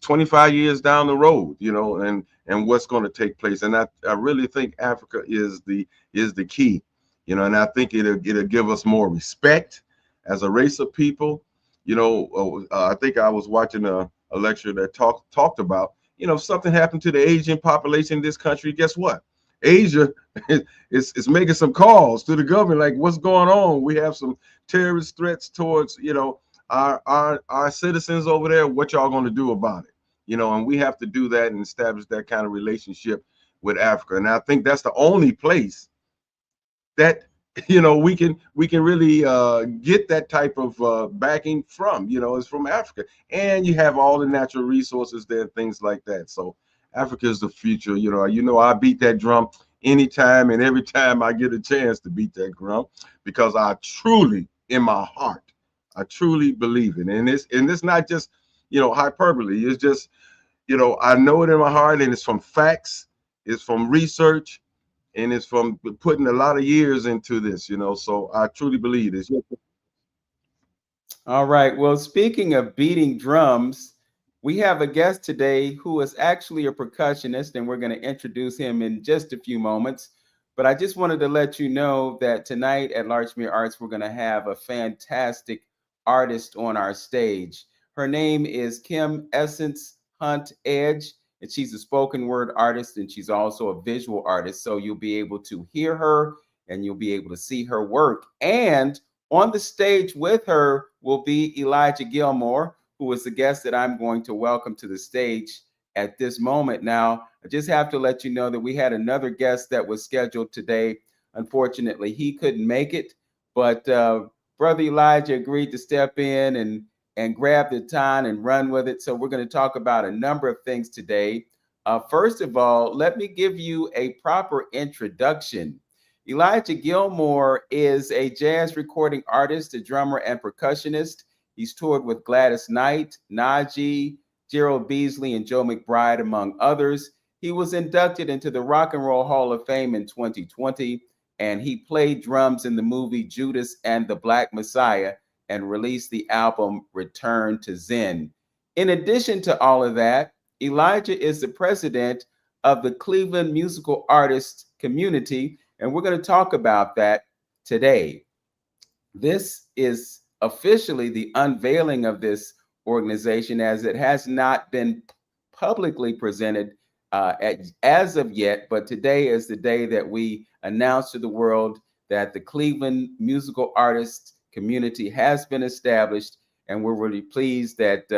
25 years down the road, and what's going to take place. And I really think Africa is the key, and I think it'll give us more respect as a race of people. I think I was watching a lecture that talked about, if something happened to the Asian population in this country, guess what? Asia is making some calls to the government, like, what's going on? We have some terrorist threats towards, our citizens over there. What y'all going to do about it? And we have to do that and establish that kind of relationship with Africa. And I think that's the only place that we can really get that type of backing from. Is from Africa, and you have all the natural resources there, things like that. So Africa is the future. I beat that drum anytime and every time I get a chance to beat that drum, because I truly, in my heart, I truly believe it. And it's not just hyperbole. It's just I know it in my heart, and it's from facts, it's from research, and it's from putting a lot of years into this, so I truly believe this. All right. Well, speaking of beating drums, we have a guest today who is actually a percussionist, and we're going to introduce him in just a few moments. But I just wanted to let you know that tonight at Larchmere Arts, we're going to have a fantastic artist on our stage. Her name is Kim Essence Hunt Edge, and she's a spoken word artist, and she's also a visual artist. So you'll be able to hear her and you'll be able to see her work. And on the stage with her will be Elijah Gilmore, who is the guest that I'm going to welcome to the stage at this moment. Now, I just have to let you know that we had another guest that was scheduled today. Unfortunately, he couldn't make it, but Brother Elijah agreed to step in and grab the time and run with it. So we're going to talk about a number of things today. First of all, let me give you a proper introduction. Elijah Gilmore is a jazz recording artist, a drummer, and percussionist. He's toured with Gladys Knight, Najee, Gerald Beasley, and Joe McBride, among others. He was inducted into the Rock and Roll Hall of Fame in 2020, and he played drums in the movie Judas and the Black Messiah and released the album Return to Zen. In addition to all of that, Elijah is the president of the Cleveland Musical Artists Community, and we're going to talk about that today. This is officially the unveiling of this organization, as it has not been publicly presented as of yet, but today is the day that we announce to the world that the Cleveland Musical Artists Community has been established, and we're really pleased that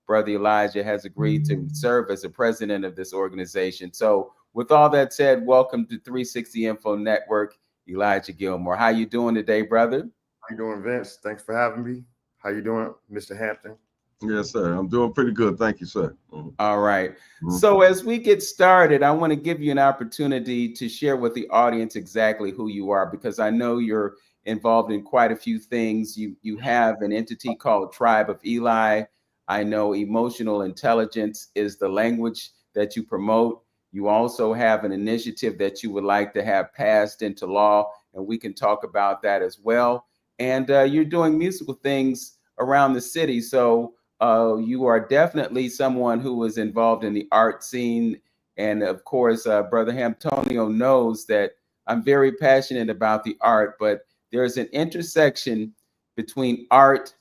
Brother Elijah has agreed to serve as the president of this organization. So with all that said, welcome to 360 Info Network, Elijah Gilmore. How you doing today, brother? How you doing, Vince? Thanks for having me. How you doing, Mr. Hampton? Yes, sir. I'm doing pretty good. Thank you, sir. All right. So as we get started, I want to give you an opportunity to share with the audience exactly who you are, because I know you're involved in quite a few things. You have an entity called Tribe of Eli. I know emotional intelligence is the language that you promote. You also have an initiative that you would like to have passed into law, and we can talk about that as well. And you're doing musical things around the city. So you are definitely someone who is involved in the art scene. And of course, Brother Antonio knows that I'm very passionate about the art, but there's an intersection between art,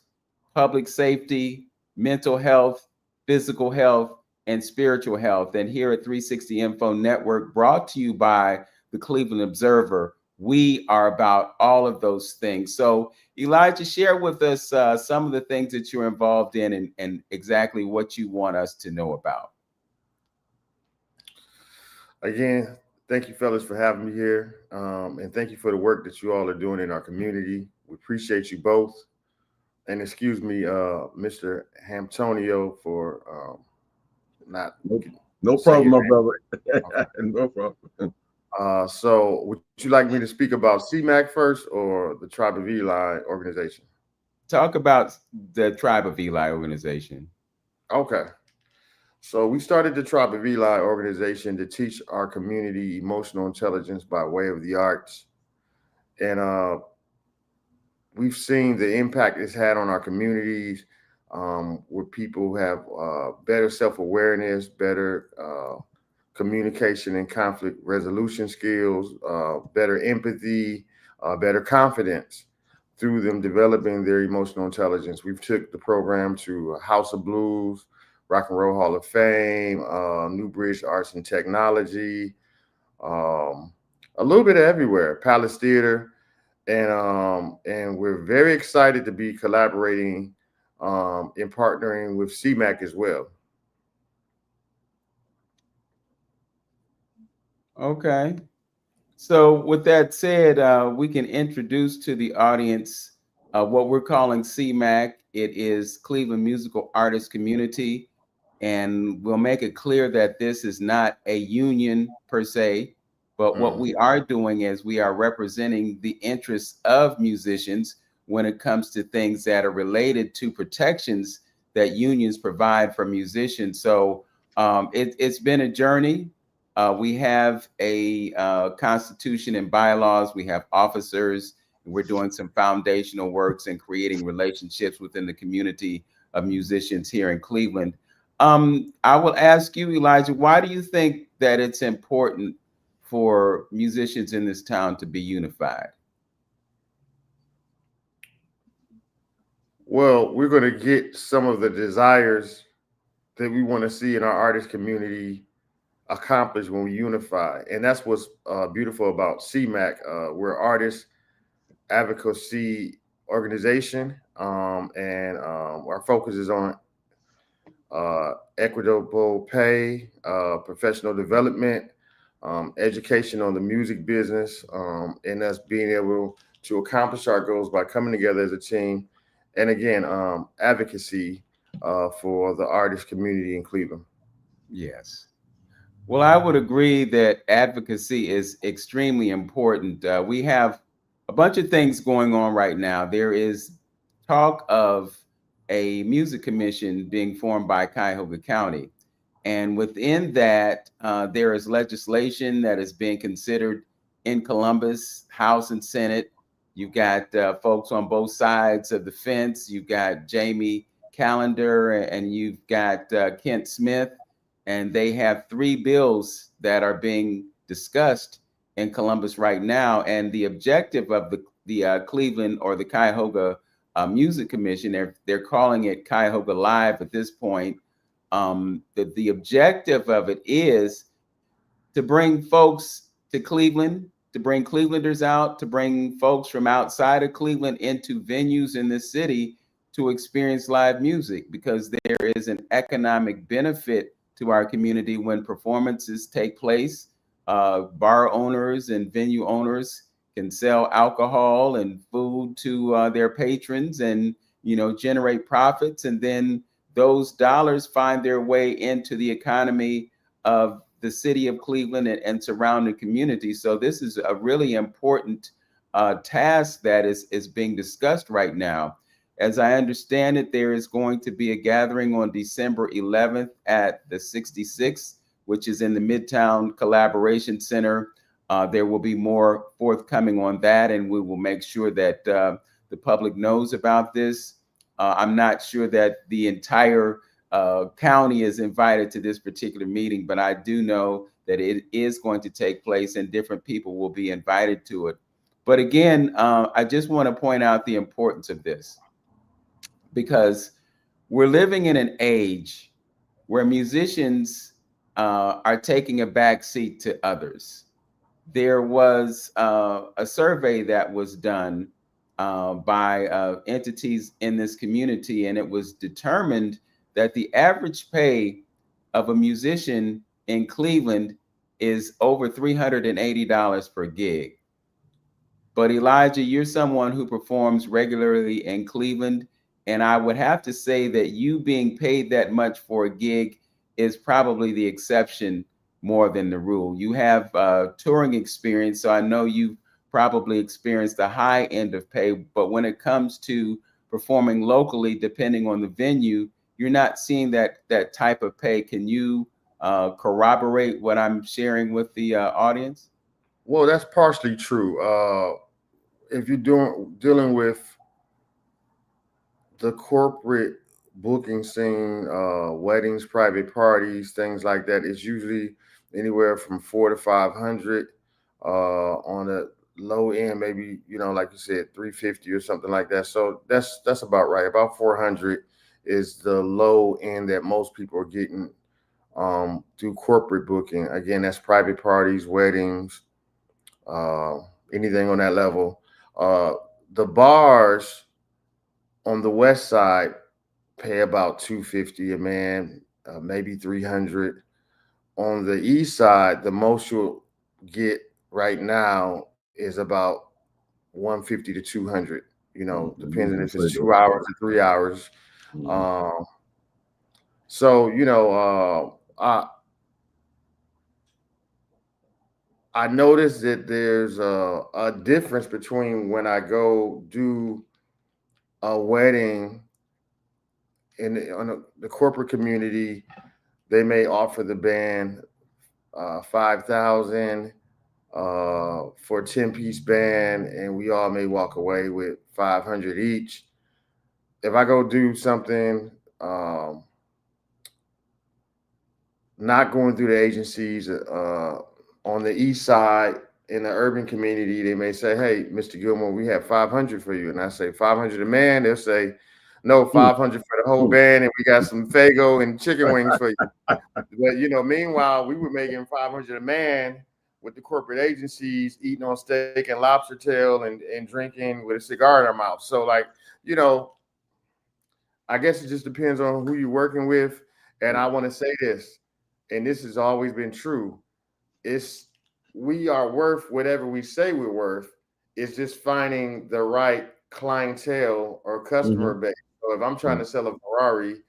public safety, mental health, physical health, and spiritual health. And here at 360 Info Network, brought to you by the Cleveland Observer, we are about all of those things. So Elijah, share with us some of the things that you're involved in and exactly what you want us to know about. Again, thank you, fellas, for having me here. And thank you for the work that you all are doing in our community. We appreciate you both. And excuse me, Mr. Antonio, for not. No problem, my brother. No problem. So would you like me to speak about CMAC first or the Tribe of Eli organization? Talk about the Tribe of Eli organization. Okay. So we started the Tribe of Eli organization to teach our community emotional intelligence by way of the arts. And we've seen the impact it's had on our communities. where people have better self-awareness, better communication and conflict resolution skills, better empathy, better confidence through them developing their emotional intelligence. We've took the program to House of Blues, Rock and Roll Hall of Fame, New Bridge Arts and Technology, um, a little bit of everywhere, Palace Theater, and we're very excited to be collaborating and partnering with CMAC as well. Okay. So, with that said, we can introduce to the audience what we're calling CMAC. It is Cleveland Musical Artists Community. And we'll make it clear that this is not a union per se, but what Mm. we are doing is we are representing the interests of musicians when it comes to things that are related to protections that unions provide for musicians. So it's been a journey. We have a constitution and bylaws. We have officers. And we're doing some foundational works and creating relationships within the community of musicians here in Cleveland. I will ask you, Elijah, why do you think that it's important for musicians in this town to be unified? Well, we're going to get some of the desires that we want to see in our artist community accomplished when we unify. And that's what's beautiful about CMAC. We're artist advocacy organization, and our focus is on equitable pay, professional development, education on the music business, and us being able to accomplish our goals by coming together as a team. And again, advocacy for the artist community in Cleveland. Yes. Well, I would agree that advocacy is extremely important. We have a bunch of things going on right now. There is talk of a music commission being formed by Cuyahoga County. And within that, there is legislation that is being considered in Columbus, House and Senate. You've got folks on both sides of the fence. You've got Jamie Callender and you've got Kent Smith, and they have three bills that are being discussed in Columbus right now. And the objective of the Cleveland or the Cuyahoga Music Commission, they're calling it Cuyahoga Live at this point. The objective of it is to bring folks to Cleveland, to bring Clevelanders out, to bring folks from outside of Cleveland into venues in the city to experience live music, because there is an economic benefit to our community when performances take place. Bar owners and venue owners can sell alcohol and food to their patrons, and generate profits, and then those dollars find their way into the economy of the city of Cleveland and surrounding communities. So this is a really important task that is being discussed right now. As I understand it, there is going to be a gathering on December 11th at the 66th, which is in the Midtown Collaboration Center. There will be more forthcoming on that, and we will make sure that the public knows about this. I'm not sure that the entire county is invited to this particular meeting, but I do know that it is going to take place and different people will be invited to it. But again, I just want to point out the importance of this, because we're living in an age where musicians are taking a back seat to others. There was a survey that was done by entities in this community, and it was determined that the average pay of a musician in Cleveland is over $380 per gig. But Elijah, you're someone who performs regularly in Cleveland, and I would have to say that you being paid that much for a gig is probably the exception more than the rule. You have touring experience, so I know you've probably experienced the high end of pay, but when it comes to performing locally, depending on the venue, you're not seeing that type of pay. Can you corroborate what I'm sharing with the audience? Well, that's partially true. If you're dealing with the corporate booking scene, weddings, private parties, things like that. It's usually anywhere from 4 to 500. On the low end, maybe like you said, 350 or something like that. So that's about right. About 400 is the low end that most people are getting through corporate booking. Again, that's private parties, weddings, uh, anything on that level. Uh, the bars on the west side pay about 250 a man, maybe 300. On the east side, the most you'll get right now is about 150 to 200. Depending Usually if say it's those. 2 hours or 3 hours. Mhm. Um, so I noticed that there's a difference between when I go do a wedding the corporate community. They may offer the band 5,000 for a 10-piece band, and we all may walk away with 500 each. If I go do something, um, not going through the agencies, on the east side in the urban community, they may say, "Hey, Mr. Gilmore, we have 500 for you," and I say 500 a man. They'll say, "No, Mm, 500 for the whole mm. band, and we got some Fago and chicken wings for you." But meanwhile, we were making 500 a man with the corporate agencies, eating on steak and lobster tail and drinking with a cigar in our mouth. So like, you know, I guess it just depends on who you're working with. And I want to say this, and this has always been true. It's We are worth whatever we say we're worth. It's just finding the right clientele or customer Mhm. base. So if I'm trying Right. to sell a Ferrari,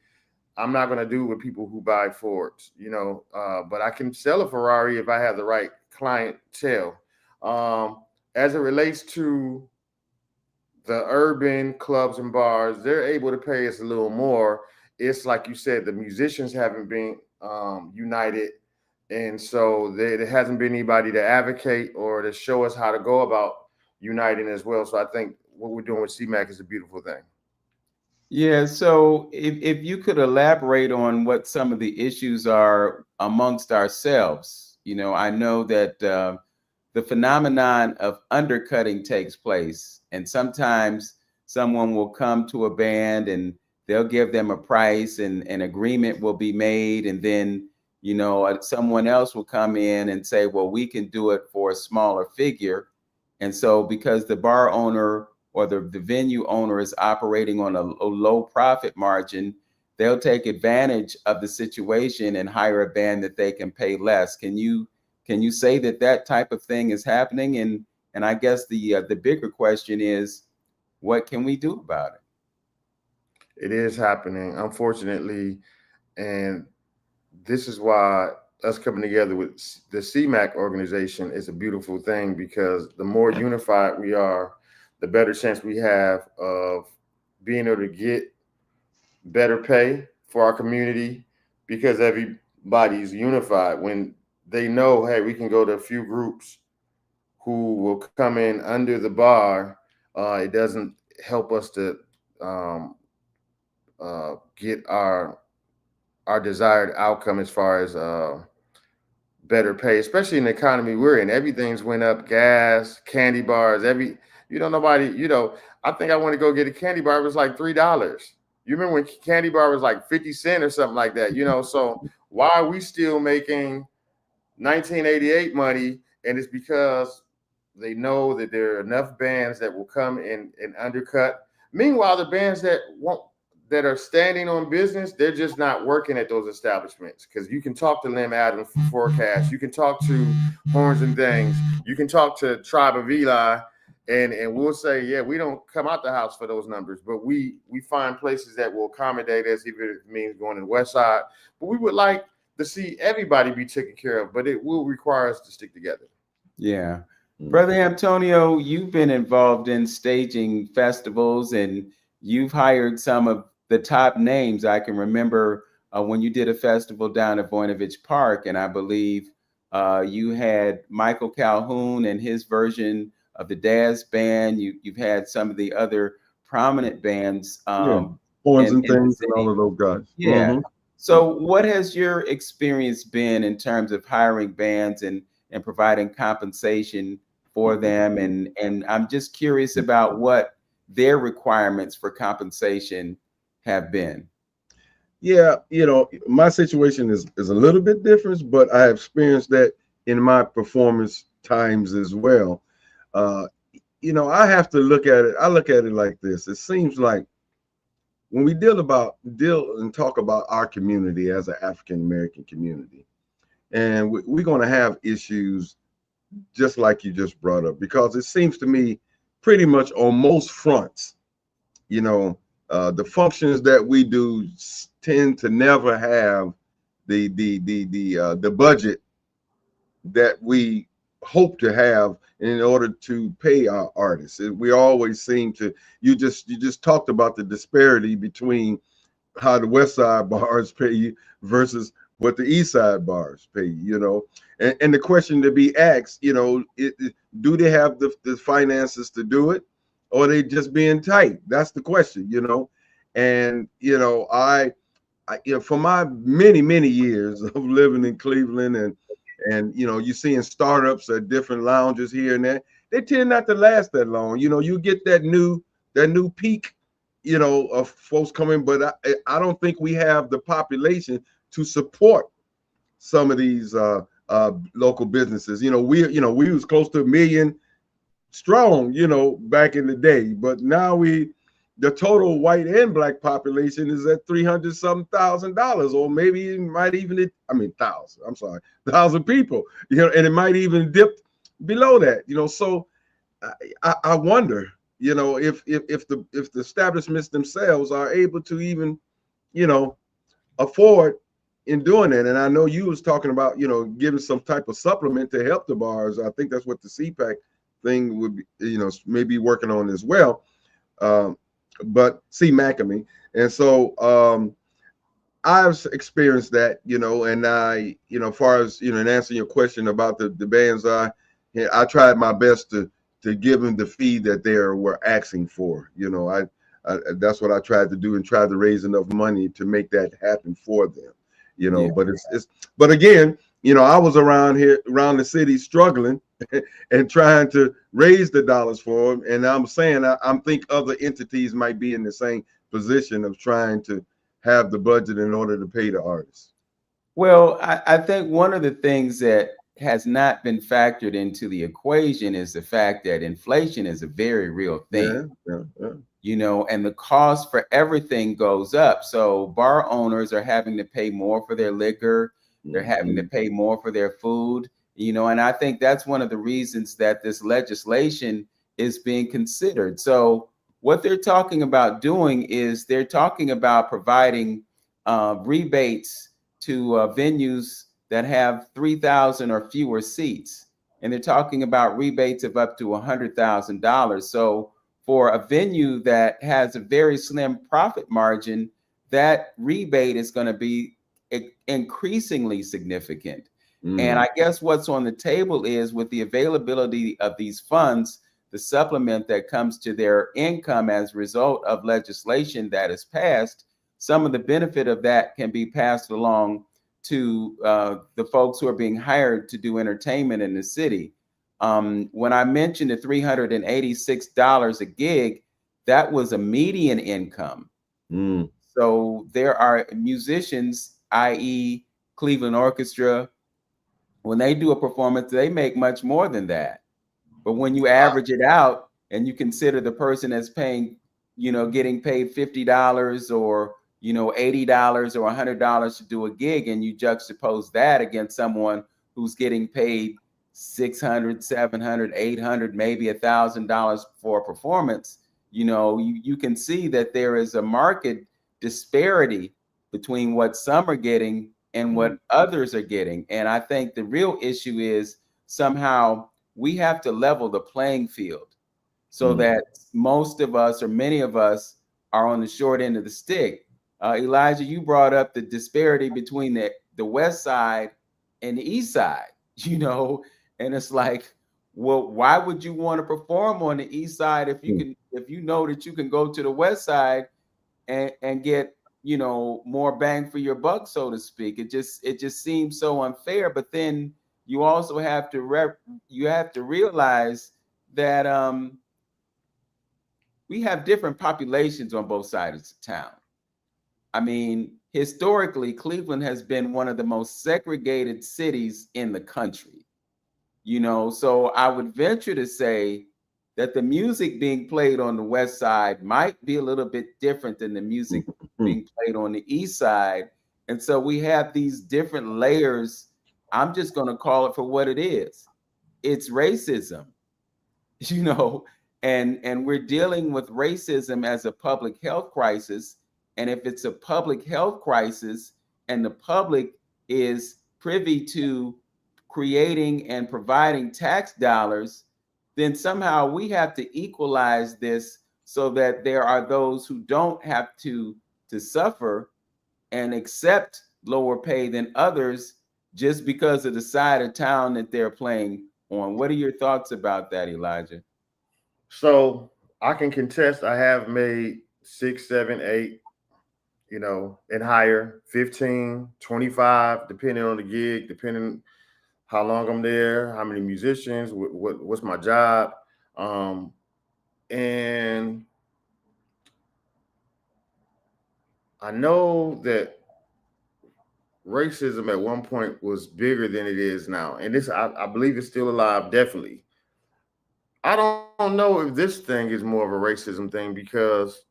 I'm not going to do with people who buy Fords, but I can sell a Ferrari if I have the right clientele. Um, as it relates to the urban clubs and bars, they're able to pay us a little more. It's like you said, the musicians haven't been united. And so there hasn't been anybody to advocate or to show us how to go about uniting as well. So I think what we're doing with CMAC is a beautiful thing. Yeah, so if you could elaborate on what some of the issues are amongst ourselves. I know that the phenomenon of undercutting takes place, and sometimes someone will come to a band and they'll give them a price, and an agreement will be made, and then someone else will come in and say, well, we can do it for a smaller figure. And so because the bar owner or the venue owner is operating on a low profit margin, they'll take advantage of the situation and hire a band that they can pay less. Can you say that that type of thing is happening? And I guess the bigger question is, what can we do about it? It is happening, unfortunately. And this is why us coming together with the CMAC organization is a beautiful thing, because the more unified we are, the better chance we have of being able to get better pay for our community, because everybody's unified. When they know, hey, we can go to a few groups who will come in under the bar, it doesn't help us to um, get our desired outcome as far as better pay, especially in the economy we're in. Everything's went up: gas, candy bars, nobody, I think I want to go get a candy bar. It was like $3. You remember when candy bar was like 50 cents or something like that, so why are we still making 1988 money? And it's because they know that there are enough bands that will come in and undercut. Meanwhile, the bands that are standing on business, they're just not working at those establishments, because you can talk to Lim Adams for Forecast, you can talk to Horns and Things, you can talk to Tribe of Eli, and we'll say, yeah, we don't come out the house for those numbers, but we find places that will accommodate us, even if it means going to the West Side. But we would like to see everybody be taken care of, but it will require us to stick together. Yeah. Mhm. Brother Antonio, you've been involved in staging festivals and you've hired some of the top names. I can remember when you did a festival down at Voinovich Park, and I believe you had Michael Calhoun and his version of the Daz Band. You've had some of the other prominent bands. Yeah. Horns in and the things and all city. of those guys. Yeah. So what has your experience been in terms of hiring bands and providing compensation for them? And I'm just curious about what their requirements for compensation have been. Yeah, my situation is a little bit different, but I have experienced that in my performance times as well. Uh, I have to look at it. I look at it like this. It seems like when we deal and talk about our community as an African American community, and we're going to have issues just like you just brought up, because it seems to me pretty much on most fronts, you know, the functions that we do tend to never have the budget that we hope to have in order to pay our artists. We always seem to. You just talked about the disparity between how the West Side bars pay you versus what the East Side bars pay you. And the question to be asked, do they have the finances to do it, or are they just being tight? That's the question. And for my many years of living in Cleveland, and you seeing startups at different lounges here and there, they tend not to last that long. You get that new peak, of folks coming, but I don't think we have the population to support some of these local businesses. We was close to 1 million strong, back in the day, but now the total white and black population is at 300 something $1,000, or maybe it might even, thousand. I'm sorry, 1,000 people. And it might even dip below that. So I wonder, if the establishments themselves are able to even, you know, afford in doing that. And I know you was talking about, giving some type of supplement to help the bars. I think that's what the CPAC thing would be, maybe working on as well. Um, but CMAC, and so I've experienced that, and as far as, in answering your question about the bands, I tried my best to give them the fee that they were asking for. That's what I tried to do, and tried to raise enough money to make that happen for them. Yeah. But again, I was around the city struggling and trying to raise the dollars for them. And I'm saying I think other entities might be in the same position of trying to have the budget in order to pay the artists. Well, I think one of the things that has not been factored into the equation is the fact that inflation is a very real thing. Yeah, yeah, yeah. And the cost for everything goes up. So bar owners are having to pay more for their liquor, they're having to pay more for their food, and I think that's one of the reasons that this legislation is being considered. So what they're talking about doing is they're talking about providing rebates to venues that have 3,000 or fewer seats. And they're talking about rebates of up to $100,000. So for a venue that has a very slim profit margin, that rebate is going to be increasingly significant. And I guess what's on the table is, with the availability of these funds, the supplement that comes to their income as a result of legislation that is passed, some of the benefit of that can be passed along to the folks who are being hired to do entertainment in the city. When I mentioned the $386 a gig, that was a median income. So there are musicians, i.e., Cleveland Orchestra, when they do a performance, they make much more than that. But when you average it out and you consider the person that's paying, getting paid $50 or $80 or $100 to do a gig, and you juxtapose that against someone who's getting paid $600, $700, $800, maybe $1,000 for a performance, you can see that there is a market disparity between what some are getting and what others are getting. And I think the real issue is, somehow we have to level the playing field so that most of us, or many of us, are on the short end of the stick. Elijah, you brought up the disparity between the West Side and the East Side, and it's like, well, why would you want to perform on the East Side if you know that you can go to the West Side and get, you know, more bang for your buck, so to speak. It just seems so unfair. But then you also have to realize that we have different populations on both sides of town. I mean, historically, Cleveland has been one of the most segregated cities in the country. You know, so I would venture to say that the music being played on the west side might be a little bit different than the music being played on the east side. And so we have these different layers. I'm just going to call it for what it is. It's racism, you know, and we're dealing with racism as a public health crisis. And if it's a public health crisis and the public is privy to creating and providing tax dollars, then somehow we have to equalize this so that there are those who don't have to suffer and accept lower pay than others just because of the side of town that they're playing on. What are your thoughts about that, Elijah? So I can contest. I have made 6, 7, 8, you know, and higher, 15, 25, depending on the gig, depending how long I'm there, how many musicians, what's my job. And I know that racism at one point was bigger than it is now. And this, I believe it's still alive, definitely. I don't know if this thing is more of a racism thing because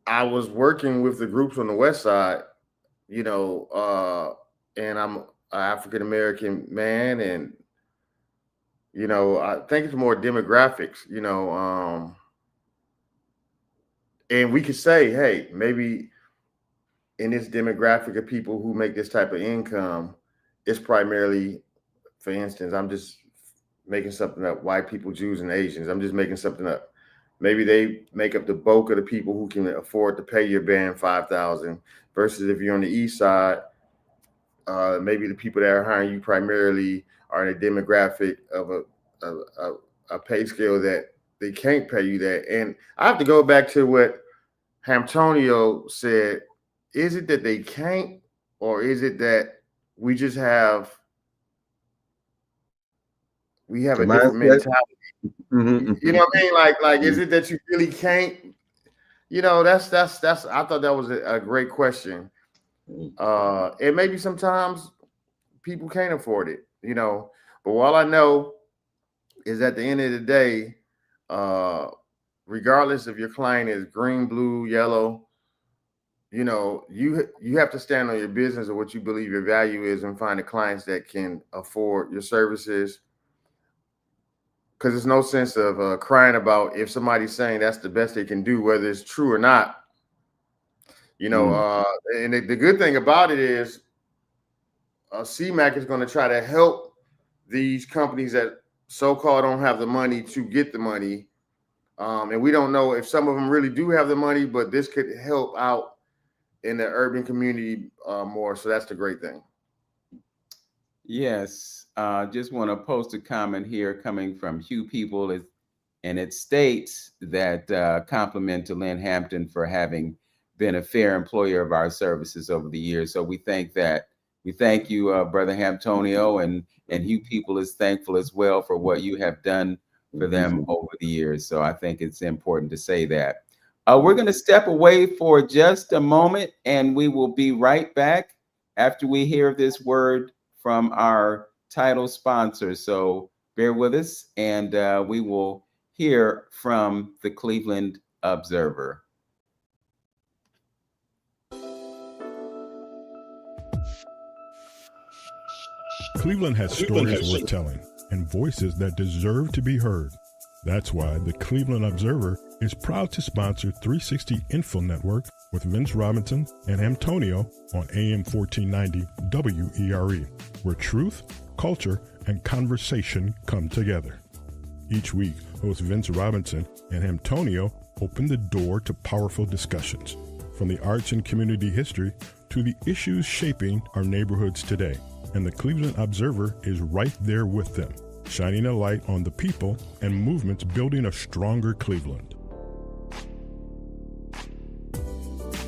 I was working with the groups on the west side, you know, and I'm an African American man, and you know, I think it's more demographics, you know, and we could say, hey, maybe in this demographic of people who make this type of income, it's primarily, for instance, I'm just making something up, white people, Jews, and Asians. I'm just making something up. Maybe they make up the bulk of the people who can afford to pay your band $5,000 versus if you're on the east side, maybe the people that are hiring you primarily are in a demographic of a pay scale that they can't pay you that. And I have to go back to what Hamptonio said. Is it that they can't, or is it that we just have a different mentality? You know what I mean? Like, is it that you really can't? You know, that's. I thought that was a great question. And maybe sometimes people can't afford it, you know. But all I know is at the end of the day, regardless if your client is green, blue, yellow, you know, you have to stand on your business or what you believe your value is and find the clients that can afford your services. Because there's no sense of crying about if somebody's saying that's the best they can do, whether it's true or not. You know, and the good thing about it is CMAQ is going to try to help these companies that so-called don't have the money to get the money. And we don't know if some of them really do have the money, but this could help out in the urban community more. So that's the great thing. Yes. Just want to post a comment here coming from Hugh People, and it states that compliment to Lynn Hampton for having been a fair employer of our services over the years. So we thank you, Brother Hamptonio, and Hugh People is thankful as well for what you have done for them over the years. So I think it's important to say that. We're going to step away for just a moment, and we will be right back after we hear this word from our title sponsor. So bear with us, and we will hear from the Cleveland Observer. Cleveland has stories worth telling and voices that deserve to be heard. That's why the Cleveland Observer is proud to sponsor 360 Info Network with Vince Robinson and Hamptonio on AM 1490 WERE, where truth, culture, and conversation come together. Each week, host Vince Robinson and Hamptonio open the door to powerful discussions, from the arts and community history to the issues shaping our neighborhoods today. And the Cleveland Observer is right there with them, shining a light on the people and movements building a stronger Cleveland.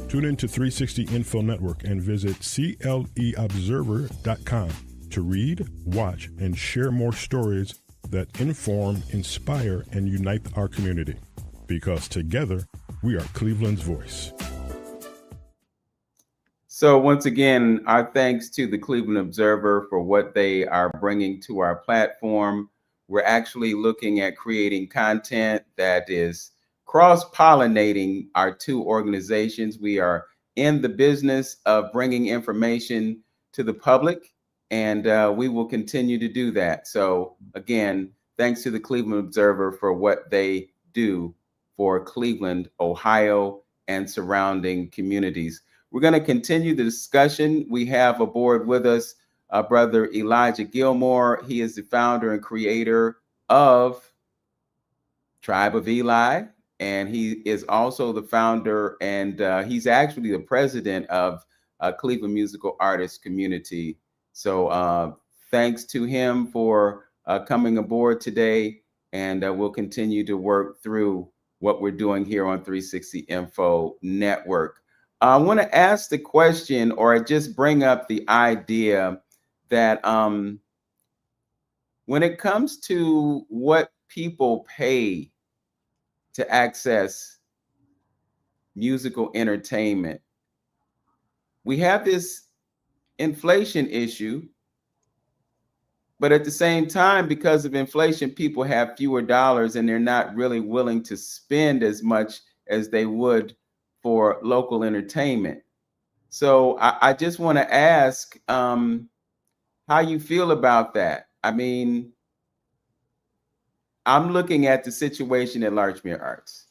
Tune in to 360 Info Network and visit cleobserver.com to read, watch, and share more stories that inform, inspire, and unite our community. Because together, we are Cleveland's voice. So once again, our thanks to the Cleveland Observer for what they are bringing to our platform. We're actually looking at creating content that is cross-pollinating our two organizations. We are in the business of bringing information to the public, and we will continue to do that. So again, thanks to the Cleveland Observer for what they do for Cleveland, Ohio, and surrounding communities. We're going to continue the discussion. We have aboard with us Brother Elijah Gilmore. He is the founder and creator of Tribe of Eli, and he is also the founder, and he's actually the president of Cleveland Musical Artists Community. So thanks to him for coming aboard today, and we'll continue to work through what we're doing here on 360 Info Network. I want to ask the question, or just bring up the idea that when it comes to what people pay to access musical entertainment, we have this inflation issue, but at the same time, because of inflation, people have fewer dollars and they're not really willing to spend as much as they would for local entertainment. So I just want to ask how you feel about that. I mean, I'm looking at the situation at Larchmere Arts.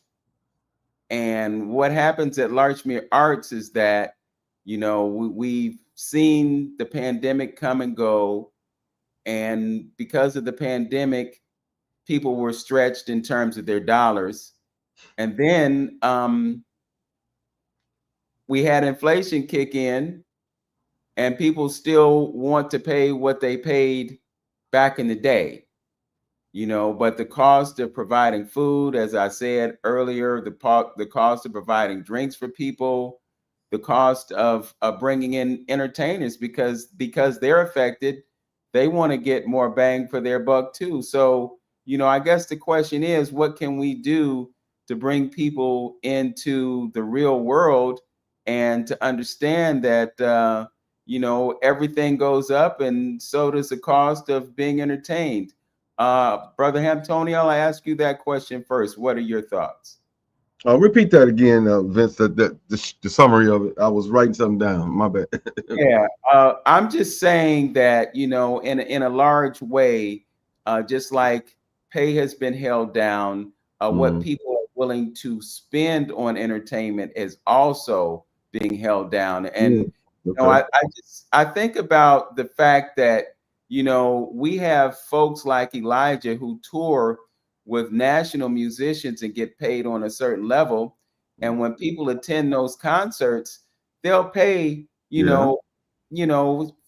And what happens at Larchmere Arts is that, you know, we've seen the pandemic come and go. And because of the pandemic, people were stretched in terms of their dollars. And then we had inflation kick in, and people still want to pay what they paid back in the day, you know, but the cost of providing food, as I said earlier, the cost of providing drinks for people, the cost of bringing in entertainers, because they're affected, they want to get more bang for their buck too. So, you know, I guess the question is, what can we do to bring people into the real world and to understand that, you know, everything goes up and so does the cost of being entertained. Brother Antonio, I ask you that question first. What are your thoughts? I'll repeat that again, Vince, the summary of it. I was writing something down. My bad. Yeah, I'm just saying that, you know, in a large way, just like pay has been held down, what people are willing to spend on entertainment is also being held down. And Okay. you know, I think about the fact that, you know, we have folks like Elijah who tour with national musicians and get paid on a certain level. And when people attend those concerts, they'll pay, you know,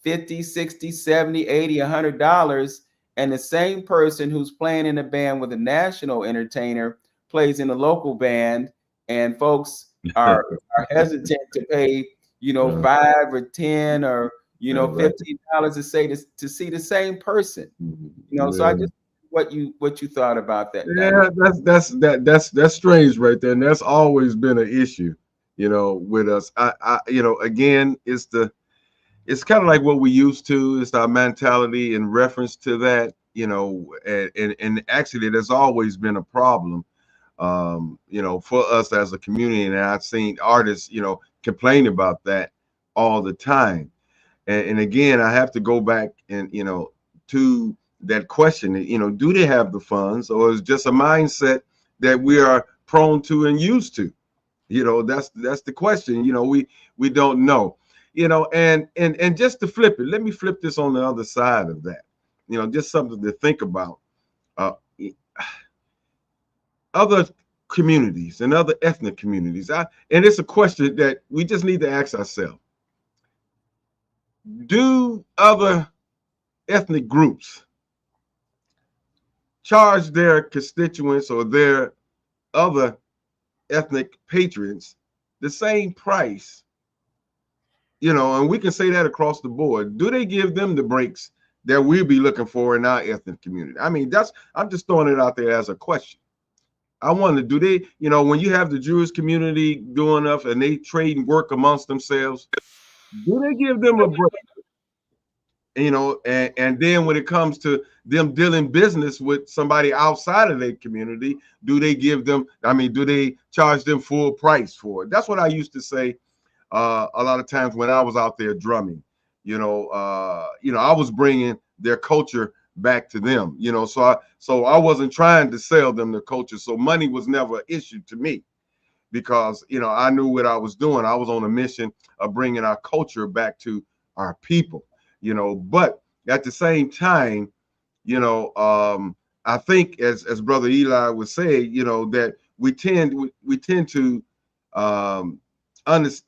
50, 60, 70, 80, $100. And the same person who's playing in a band with a national entertainer plays in a local band, and folks are hesitant to pay, you know, $5 or $10 or, you know, $15 to say to see the same person. You know, so I just what you thought about that. That's strange right there, and that's always been an issue, you know, with us. I you know, again, it's kind of like what we used to. It's our mentality in reference to that, you know, and actually, there's always been a problem, you know, for us as a community, and I've seen artists, you know, complain about that all the time. And again, I have to go back and, you know, to that question, you know, do they have the funds, or is it just a mindset that we are prone to and used to? You know, that's the question. You know, we don't know. You know, and just to flip it, let me flip this on the other side of that. You know, just something to think about. Other communities and other ethnic communities, and it's a question that we just need to ask ourselves. Do other ethnic groups charge their constituents or their other ethnic patrons the same price, you know, and we can say that across the board, do they give them the breaks that we'll be looking for in our ethnic community? I mean, I'm just throwing it out there as a question. I wonder, do they, you know, when you have the Jewish community doing enough and they trade and work amongst themselves, do they give them a break? You know, and then when it comes to them dealing business with somebody outside of their community, do they give them, I mean, do they charge them full price for it? That's what I used to say a lot of times when I was out there drumming. You know, I was bringing their culture back to them. You know, so I wasn't trying to sell them the culture. So money was never an issue to me because you know I knew what I was doing. I was on a mission of bringing our culture back to our people. You know, but at the same time, you know, I think as Brother Eli would say, you know, that we tend to um, understand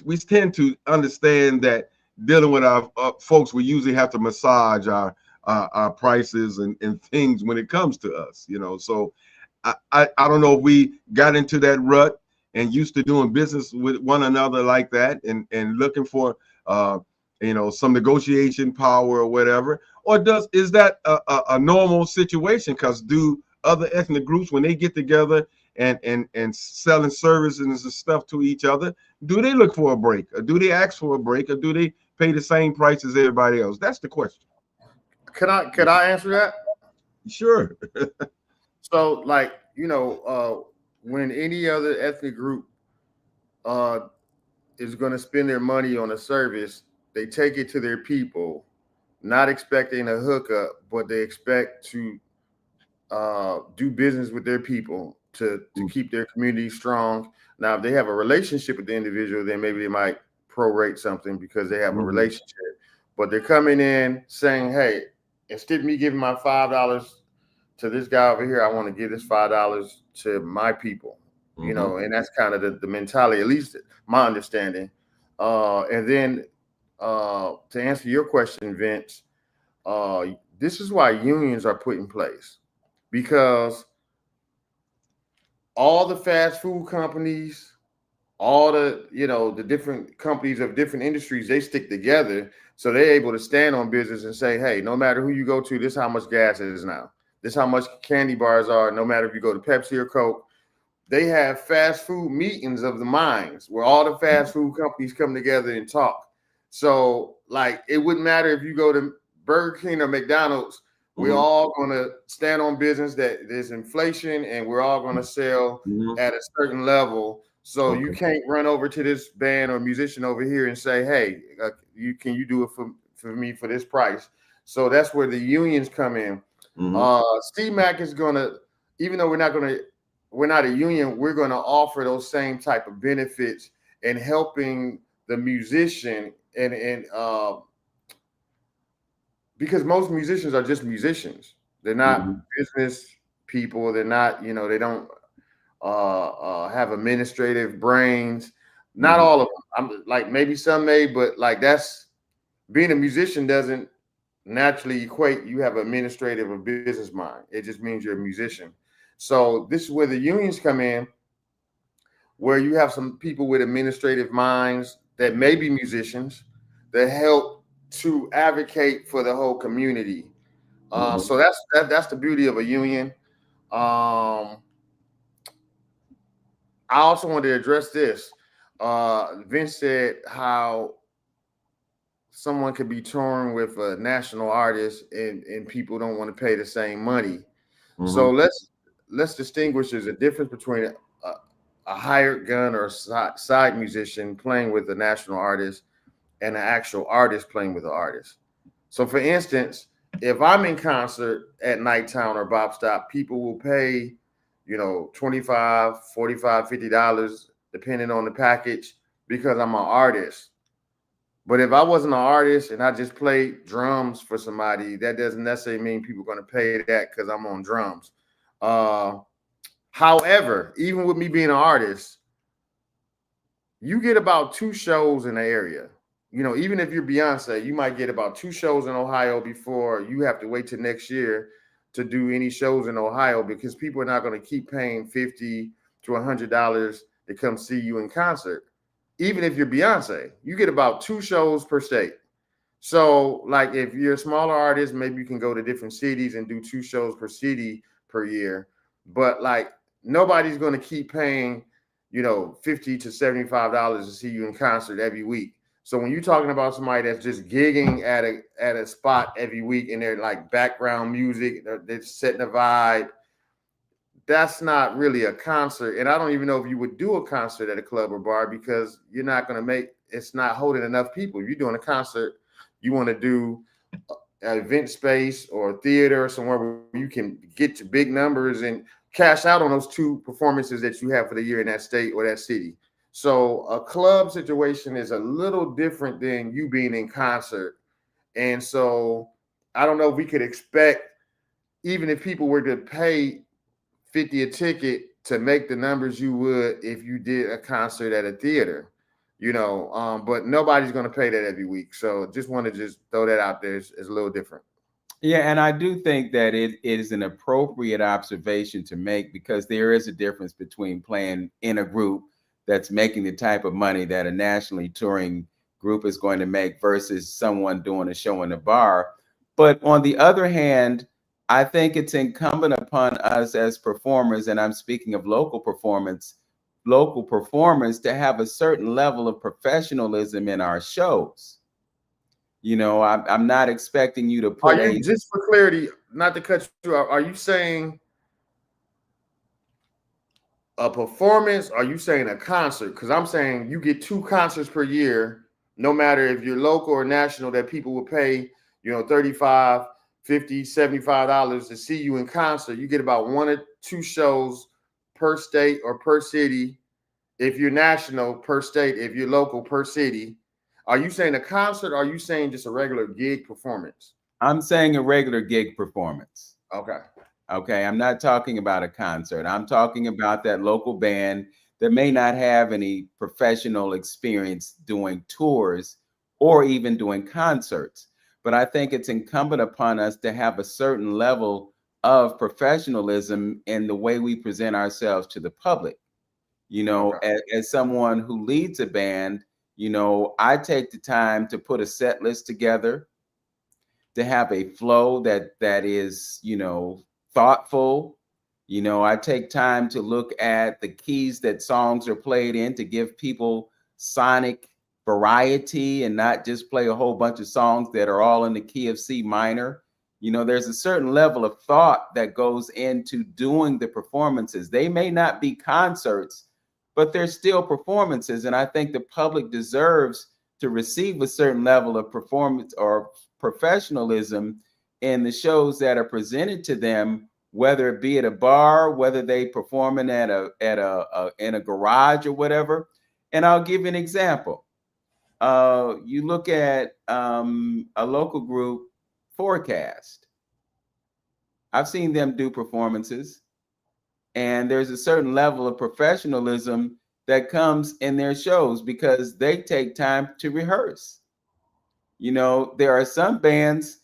we tend to understand that dealing with our folks, we usually have to massage our prices and things when it comes to us, you know. So I don't know if we got into that rut and used to doing business with one another like that and looking for you know, some negotiation power or whatever, or is that a normal situation? Because do other ethnic groups when they get together and selling services and stuff to each other, do they look for a break, or do they ask for a break, or do they pay the same price as everybody else? That's the question. Could I answer that? Sure. So, like, you know, when any other ethnic group uh, is going to spend their money on a service, they take it to their people, not expecting a hookup, but they expect to do business with their people to keep their community strong. Now, if they have a relationship with the individual, then maybe they might prorate something because they have a relationship. But they're coming in saying, "Hey, instead of me giving my $5 to this guy over here, I want to give this $5 to my people." You know, and that's kind of the mentality, at least my understanding. And then to answer your question, Vince, this is why unions are put in place, because all the fast food companies, all the, you know, the different companies of different industries, they stick together. So they're able to stand on business and say, hey, no matter who you go to, this is how much gas is now. This is how much candy bars are. No matter if you go to Pepsi or Coke, they have fast food meetings of the minds where all the fast food companies come together and talk. So, like, it wouldn't matter if you go to Burger King or McDonald's. We're all going to stand on business that there's inflation and we're all going to sell at a certain level. So you can't run over to this band or musician over here and say, hey, can you do it for me for this price? So that's where the unions come in. CMAC is going to, even though we're not a union, we're going to offer those same type of benefits and helping the musician and because most musicians are just musicians. They're not business people. They're not, you know, they don't have administrative brains. Not all of them. I'm like, maybe some may, but like, that's being a musician doesn't naturally equate you have administrative or business mind. It just means you're a musician. So this is where the unions come in, where you have some people with administrative minds that may be musicians that help to advocate for the whole community. So that's the beauty of a union. I also wanted to address this. Vince said how someone could be touring with a national artist and people don't want to pay the same money. So let's distinguish. There's a difference between a hired gun or a side musician playing with a national artist and an actual artist playing with an artist. So for instance, if I'm in concert at Nighttown or Bop Stop, people will pay, you know, $25, $45, $50, depending on the package, because I'm an artist. But if I wasn't an artist and I just played drums for somebody, that doesn't necessarily mean people are going to pay that because I'm on drums. However, even with me being an artist, you get about 2 shows in the area. You know, even if you're Beyonce, you might get about 2 shows in Ohio before you have to wait till next year to do any shows in Ohio, because people are not going to keep paying $50 to $100 to come see you in concert. Even if you're Beyonce, you get about 2 shows per state. So, like, if you're a smaller artist, maybe you can go to different cities and do 2 shows per city per year. But like, nobody's going to keep paying, $50 to $75 to see you in concert every week. So when you're talking about somebody that's just gigging at a spot every week and they're like background music, they're setting a vibe, that's not really a concert. And I don't even know if you would do a concert at a club or bar, because you're not going to it's not holding enough people. If you're doing a concert, you want to do an event space or a theater or somewhere where you can get to big numbers and cash out on those 2 performances that you have for the year in that state or that city. So a club situation is a little different than you being in concert. And so I don't know if we could expect, even if people were to pay $50 a ticket, to make the numbers you would if you did a concert at a theater, but nobody's going to pay that every week. So just want to just throw that out there. It's a little different. Yeah, and I do think that it is an appropriate observation to make, because there is a difference between playing in a group that's making the type of money that a nationally touring group is going to make versus someone doing a show in a bar. But on the other hand, I think it's incumbent upon us as performers, and I'm speaking of local performers, to have a certain level of professionalism in our shows. I'm not expecting you to put just for clarity, not to cut you off, are you saying a performance? Are you saying a concert? Because I'm saying you get 2 concerts per year, no matter if you're local or national, that people will pay, $35, $50, $75 to see you in concert. You get about 1 or 2 shows per state or per city. If you're national, per state. If you're local, per city. Are you saying a concert, or are you saying just a regular gig performance? I'm saying a regular gig performance. Okay. I'm not talking about a concert. I'm talking about that local band that may not have any professional experience doing tours or even doing concerts. But I think it's incumbent upon us to have a certain level of professionalism in the way we present ourselves to the public. Okay. As someone who leads a band, I take the time to put a set list together, to have a flow that is, thoughtful. I take time to look at the keys that songs are played in, to give people sonic variety and not just play a whole bunch of songs that are all in the key of C minor. There's a certain level of thought that goes into doing the performances. They may not be concerts, but they're still performances. And I think the public deserves to receive a certain level of performance or professionalism in the shows that are presented to them, whether it be at a bar, whether they performing in a garage or whatever. And I'll give you an example. You look at a local group, Forecast. I've seen them do performances, and there's a certain level of professionalism that comes in their shows because they take time to rehearse. There are some bands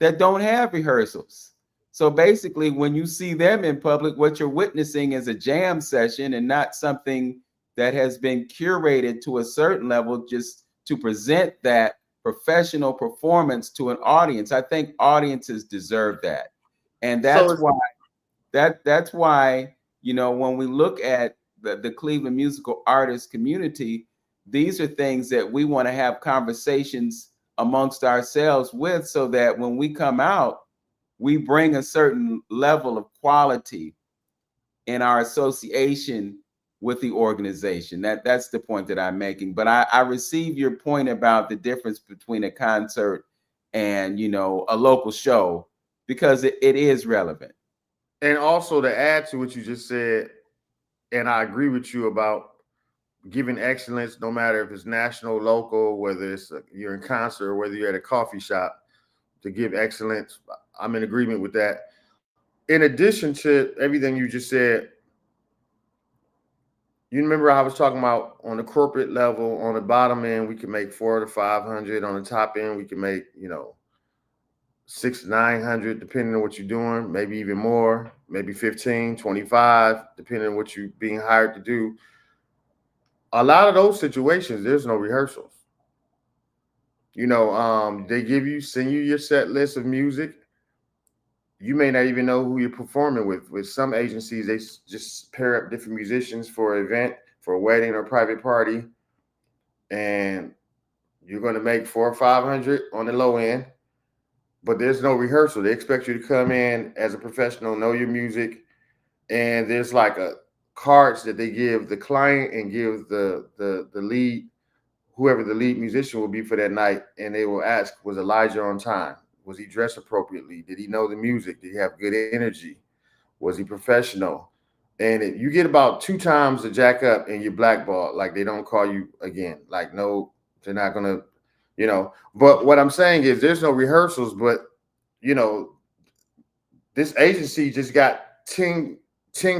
that don't have rehearsals. So basically, when you see them in public, what you're witnessing is a jam session and not something that has been curated to a certain level just to present that professional performance to an audience. I think audiences deserve that. And that's why when we look at the Cleveland musical artist community, these are things that we want to have conversations amongst ourselves with, so that when we come out, we bring a certain level of quality in our association with the organization. That's the point that I'm making. But I receive your point about the difference between a concert and a local show, because it is relevant. And also, to add to what you just said, and I agree with you about giving excellence, no matter if it's national, local, whether you're in concert or whether you're at a coffee shop, to give excellence. I'm in agreement with that. In addition to everything you just said, you remember I was talking about on the corporate level, on the bottom end, we can make 400 to 500. On the top end, we can make, 600 to 900, depending on what you're doing, maybe even more, maybe 15, 25, depending on what you're being hired to do. A lot of those situations, there's no rehearsals. They send you your set list of music. You may not even know who you're performing with. With some agencies, they just pair up different musicians for an event, for a wedding or private party, and you're going to make 400 or 500 on the low end, but there's no rehearsal. They expect you to come in as a professional, know your music, and there's like a cards that they give the client and give the lead, whoever the lead musician will be for that night, and they will ask, was Elijah on time? Was he dressed appropriately? Did he know the music? Did he have good energy? Was he professional? And you get about 2 times the jack up and you're blackballed. Like, they don't call you again. Like, no, they're not gonna, But what I'm saying is there's no rehearsals, but this agency just got 10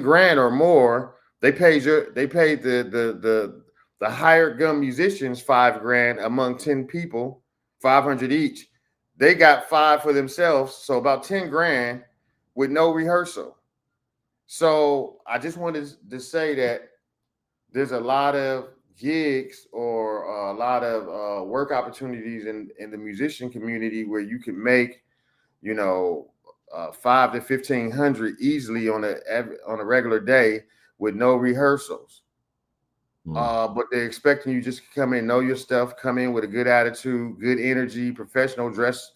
grand or more. They paid the hired gun musicians 5 grand among 10 people, 500 each. They got 5 for themselves, so about 10 grand with no rehearsal. So I just wanted to say that there's a lot of gigs or a lot of work opportunities in the musician community where you can make, 5 to 1,500 easily on a regular day with no rehearsals. But they're expecting you just to come in, know your stuff, come in with a good attitude, good energy, professional, dress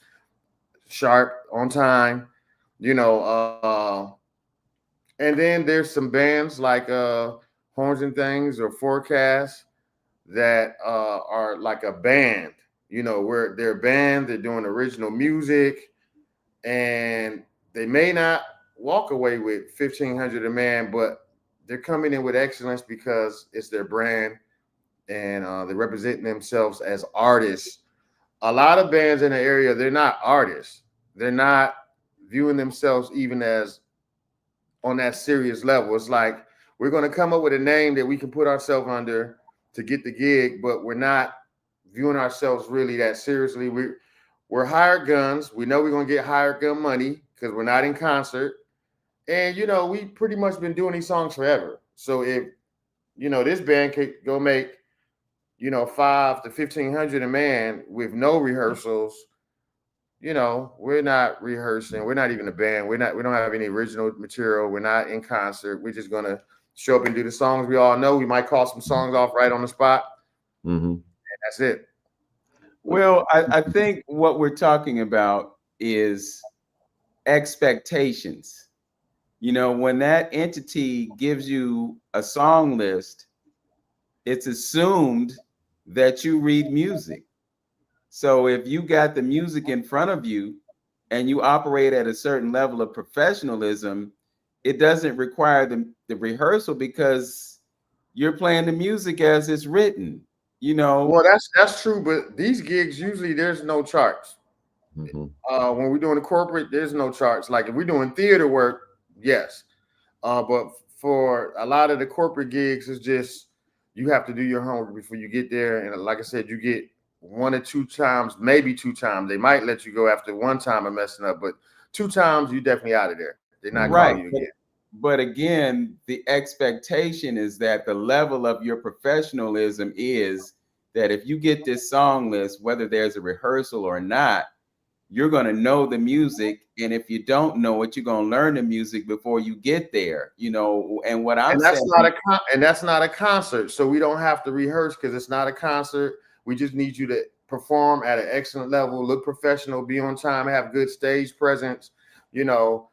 sharp, on time, and then there's some bands like Horns and Things or Forecast that are like a band, where they're a band, they're doing original music, and they may not walk away with 1,500 a man, but they're coming in with excellence because it's their brand and they're representing themselves as artists. A lot of bands in the area, they're not artists. They're not viewing themselves even as on that serious level. It's like, we're going to come up with a name that we can put ourselves under to get the gig, but we're not viewing ourselves really that seriously. We're hired guns. We know we're going to get hired gun money because we're not in concert. And, we pretty much been doing these songs forever. So if, this band could go make, 5 to 1,500 a man with no rehearsals, we're not rehearsing. We're not even a band. We don't have any original material. We're not in concert. We're just going to show up and do the songs we all know. We might call some songs off right on the spot. And that's it. Well, I think what we're talking about is expectations. When that entity gives you a song list, it's assumed that you read music. So if you got the music in front of you and you operate at a certain level of professionalism, it doesn't require the rehearsal because you're playing the music as it's written. Well, that's true, but these gigs usually there's no charts. When we're doing the corporate, there's no charts. Like if we're doing theater work, yes, but for a lot of the corporate gigs, it's just you have to do your homework before you get there. And like I said, you get 1 or 2 times, maybe 2 times. They might let you go after 1 time of messing up, but 2 times you're definitely out of there. They're not calling you again. But again, the expectation is that the level of your professionalism is that if you get this song list, whether there's a rehearsal or not, you're going to know the music. And if you don't know it, you're going to learn the music before you get there, and what I'm saying. And that's not a concert. So we don't have to rehearse because it's not a concert. We just need you to perform at an excellent level, look professional, be on time, have good stage presence. You're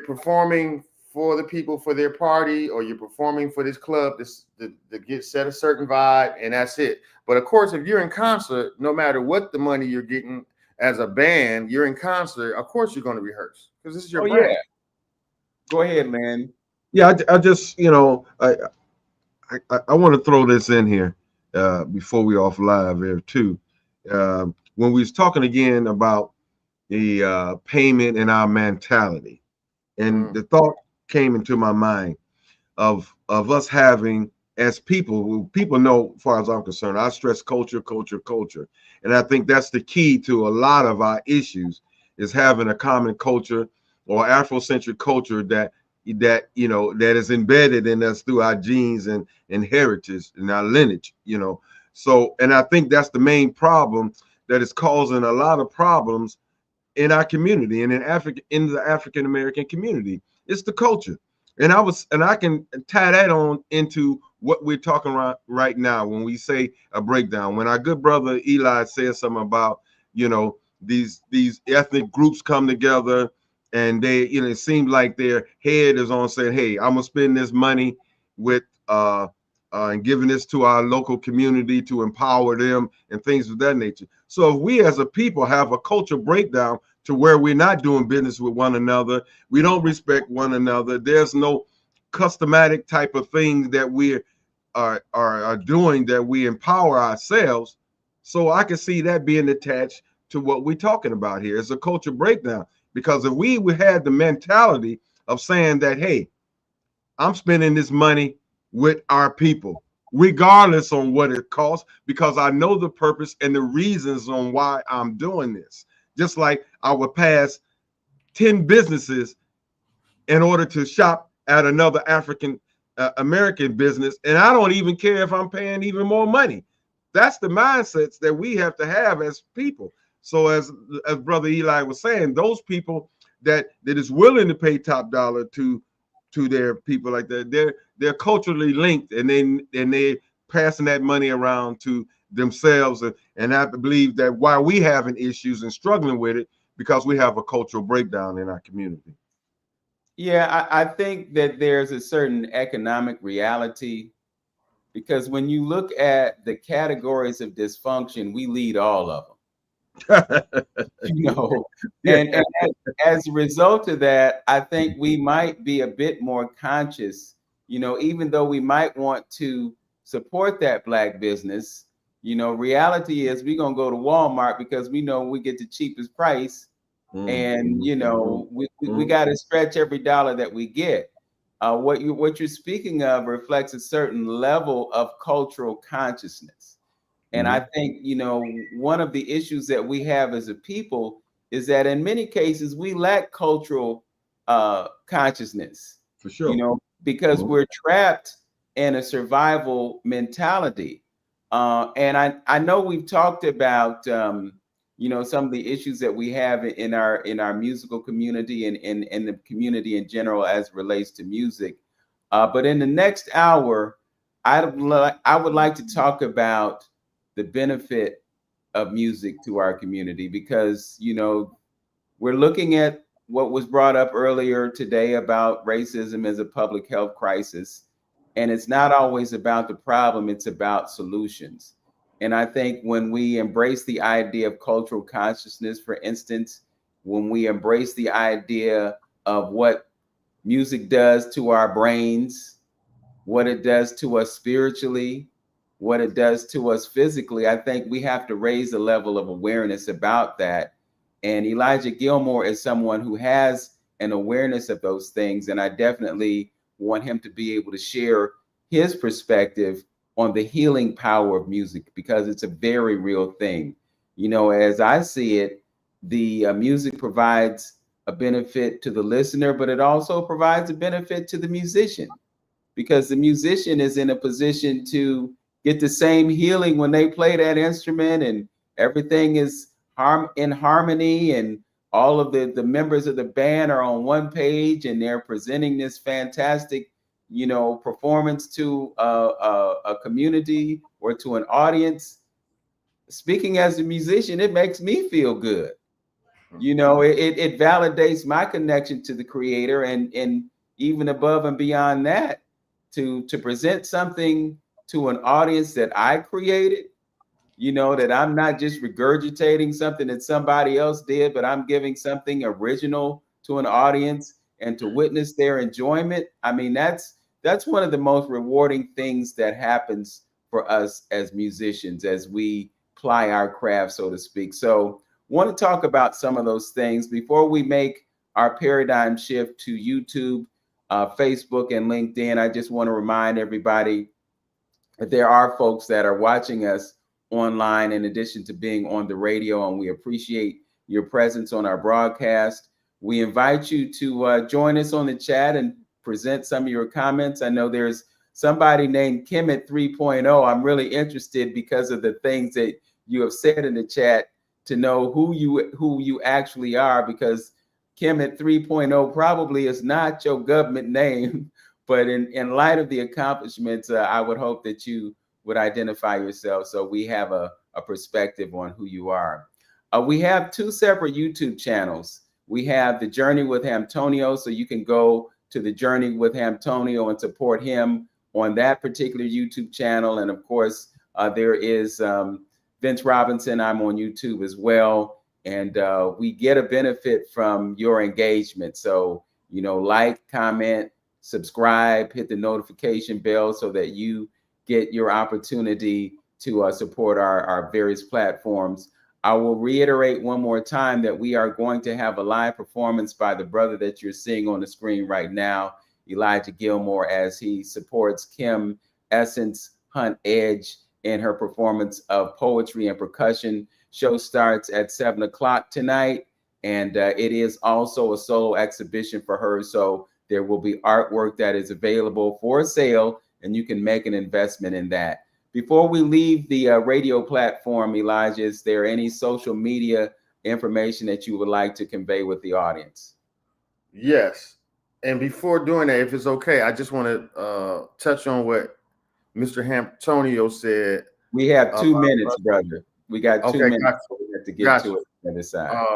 performing for the people for their party, or you're performing for this club to get set a certain vibe, and that's it. But of course, if you're in concert, no matter what the money you're getting as a band, you're in concert, of course you're going to rehearse because this is your brand. Yeah. Go ahead, man. Yeah, I just, I want to throw this in here before we off live here too. When we was talking again about the payment and our mentality, and the thought came into my mind of us having, as people know, as far as I'm concerned, I stress culture, and I think that's the key to a lot of our issues is having a common culture or Afrocentric culture that that, that is embedded in us through our genes and heritage and our lineage, So, and I think that's the main problem that is causing a lot of problems in our community and in the African American community. It's the culture. And I can tie that on into what we're talking about right now when we say a breakdown. When our good brother Eli says something about, these ethnic groups come together and they, it seems like their head is on saying, hey, I'm gonna spend this money with and giving this to our local community to empower them and things of that nature. So if we as a people have a culture breakdown to where we're not doing business with one another, we don't respect one another, there's no customatic type of things that we are doing, that we empower ourselves. So I can see that being attached to what we're talking about here. It's a culture breakdown. Because if we had the mentality of saying that, hey, I'm spending this money with our people, regardless on what it costs, because I know the purpose and the reasons on why I'm doing this. Just like I would pass 10 businesses in order to shop at another African American business, and I don't even care if I'm paying even more money. That's the mindsets that we have to have as people. So as Brother Eli was saying, those people that is willing to pay top dollar to their people like that, they're culturally linked, and they passing that money around to themselves. And I believe that why we having issues and struggling with it, because we have a cultural breakdown in our community. Yeah, I think that there's a certain economic reality, because when you look at the categories of dysfunction, we lead all of them. And as a result of that, I think we might be a bit more conscious, even though we might want to support that Black business. Reality is we're going to go to Walmart because we know we get the cheapest price. And we got to stretch every dollar that we get. What you're speaking of reflects a certain level of cultural consciousness. And I think, one of the issues that we have as a people is that in many cases we lack cultural consciousness. For sure. Because we're trapped in a survival mentality. And I know we've talked about some of the issues that we have in our musical community and in the community in general as it relates to music. But in the next hour, I would like to talk about the benefit of music to our community, because we're looking at what was brought up earlier today about racism as a public health crisis, and it's not always about the problem, it's about solutions. And I think when we embrace the idea of cultural consciousness, for instance, when we embrace the idea of what music does to our brains, what it does to us spiritually, what it does to us physically, I think we have to raise the level of awareness about that. And Elijah Gilmore is someone who has an awareness of those things. And I definitely want him to be able to share his perspective on the healing power of music, because it's a very real thing. As I see it, the music provides a benefit to the listener, but it also provides a benefit to the musician, because the musician is in a position to get the same healing when they play that instrument, and everything is in harmony, and all of the members of the band are on one page, and they're presenting this fantastic performance to a community or to an audience. Speaking as a musician, it makes me feel good. It validates my connection to the creator, and even above and beyond that, to present something to an audience that I created, that I'm not just regurgitating something that somebody else did, but I'm giving something original to an audience, and to witness their enjoyment. I mean, that's one of the most rewarding things that happens for us as musicians as we ply our craft, so to speak. So want to talk about some of those things before we make our paradigm shift to YouTube, Facebook, and LinkedIn. I just want to remind everybody that there are folks that are watching us online in addition to being on the radio, and we appreciate your presence on our broadcast. We invite you to join us on the chat and present some of your comments. I know there's somebody named Kim at 3.0. I'm really interested because of the things that you have said in the chat to know who you actually are, because Kim at 3.0 probably is not your government name, but in light of the accomplishments, I would hope that you would identify yourself so we have a perspective on who you are. We have two separate YouTube channels. We have The Journey with Hamtonio, so you can go to The Journey with Hamtonio and support him on that particular YouTube channel. And of course, there is Vince Robinson. I'm on YouTube as well. And we get a benefit from your engagement. So, like, comment, subscribe, hit the notification bell so that you get your opportunity to support our various platforms. I will reiterate one more time that we are going to have a live performance by the brother that you're seeing on the screen right now, Elijah Gilmore, as he supports Kim Essence Hunt Edge in her performance of poetry and percussion. Show starts at 7 o'clock tonight, and it is also a solo exhibition for her. So there will be artwork that is available for sale, and you can make an investment in that. Before we leave the radio platform, Elijah, is there any social media information that you would like to convey with the audience? Yes. And before doing that, if it's okay, I just want to touch on what Mr. Hamtonio said. We have 2 minutes, brother. We got 2 minutes. Gotcha. So we have to get to it on the side.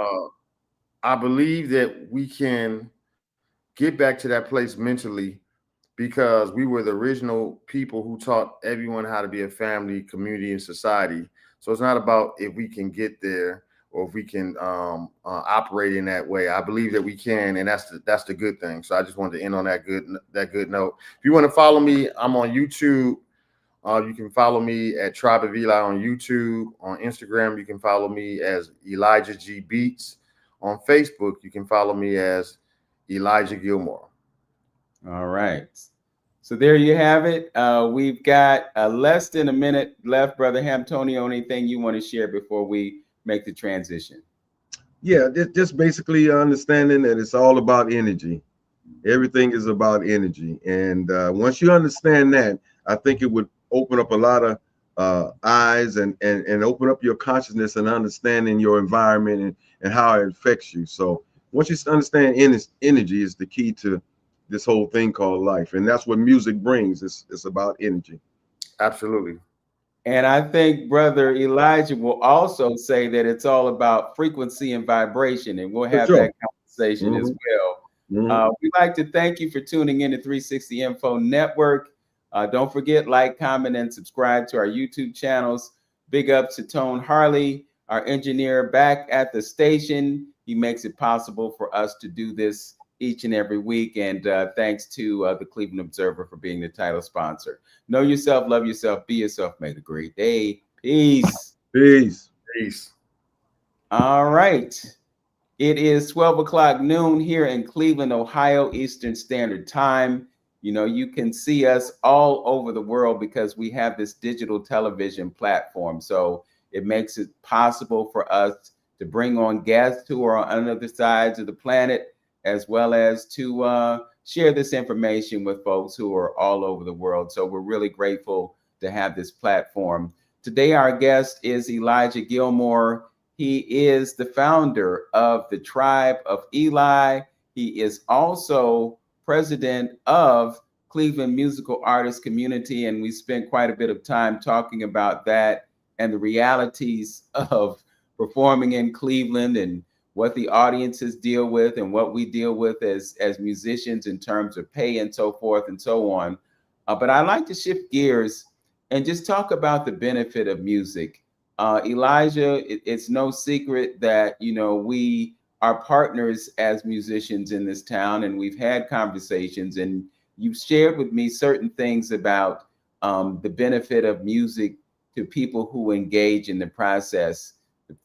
I believe that we can get back to that place mentally, because we were the original people who taught everyone how to be a family, community, and society. So it's not about if we can get there or if we can operate in that way. I believe that we can, and that's the good thing. So I just wanted to end on that good note. If you want to follow me, I'm on YouTube. You can follow me at Tribe of Eli on YouTube. On Instagram, you can follow me as Elijah G Beats. On Facebook, you can follow me as Elijah Gilmore. All right. So there you have it. We've got less than a minute left, Brother Hamtonio. Anything you want to share before we make the transition? Yeah, just basically understanding that it's all about energy. Everything is about energy. And once you understand that, I think it would open up a lot of eyes and open up your consciousness and understanding your environment and how it affects you. So once you understand energy is the key to this whole thing called life. And that's what music brings. It's about energy. Absolutely. And I think Brother Elijah will also say that it's all about frequency and vibration. And we'll have that conversation as well. We'd like to thank you for tuning in to 360 Info Network. Don't forget, like, comment, and subscribe to our YouTube channels. Big ups to Tone Harley, our engineer back at the station. He makes it possible for us to do this each and every week. And thanks to the Cleveland Observer for being the title sponsor. Know yourself, love yourself, be yourself. Make a great day. Peace. Peace. Peace. All right. It is 12 o'clock noon here in Cleveland, Ohio, Eastern Standard Time. You can see us all over the world because we have this digital television platform. So it makes it possible for us to bring on guests who are on other sides of the planet, as well as to share this information with folks who are all over the world. So we're really grateful to have this platform. Today, our guest is Elijah Gilmore. He is the founder of the Tribe of Eli. He is also president of Cleveland Musical Artists Community, and we spent quite a bit of time talking about that and the realities of performing in Cleveland and what the audiences deal with and what we deal with as musicians in terms of pay and so forth and so on. But I'd like to shift gears and just talk about the benefit of music. Elijah, it's no secret that, we are partners as musicians in this town, and we've had conversations, and you've shared with me certain things about the benefit of music to people who engage in the process,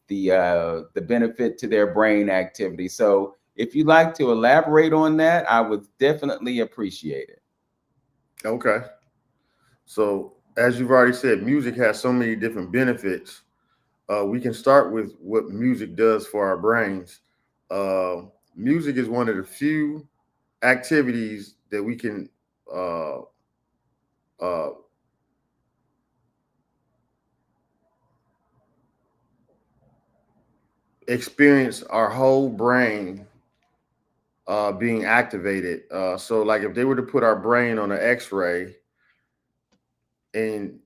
the benefit to their brain activity. So if you'd like to elaborate on that, I would definitely appreciate it. Okay. So as you've already said, music has so many different benefits. We can start with what music does for our brains. Music is one of the few activities that we can uh, experience our whole brain being activated. So, like if they were to put our brain on an X-ray, and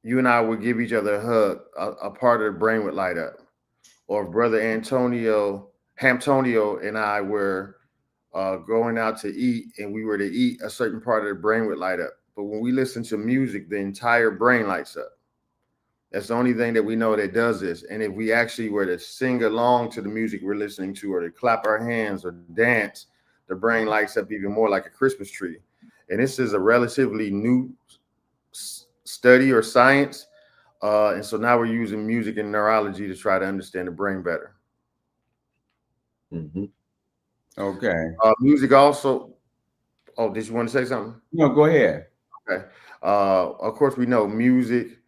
you and I would give each other a hug, a part of the brain would light up. Or if Brother Hamptonio and I were going out to eat and we were to eat, a certain part of the brain would light up. But when we listen to music, the entire brain lights up. That's the only thing that we know that does this. And if we actually were to sing along to the music we're listening to, or to clap our hands or dance, the brain lights up even more like a Christmas tree. And this is a relatively new study or science. And so now we're using music and neurology to try to understand the brain better. Mm-hmm. Okay. Music also. Oh, did you want to say something? No, go ahead. Okay. Of course, we know music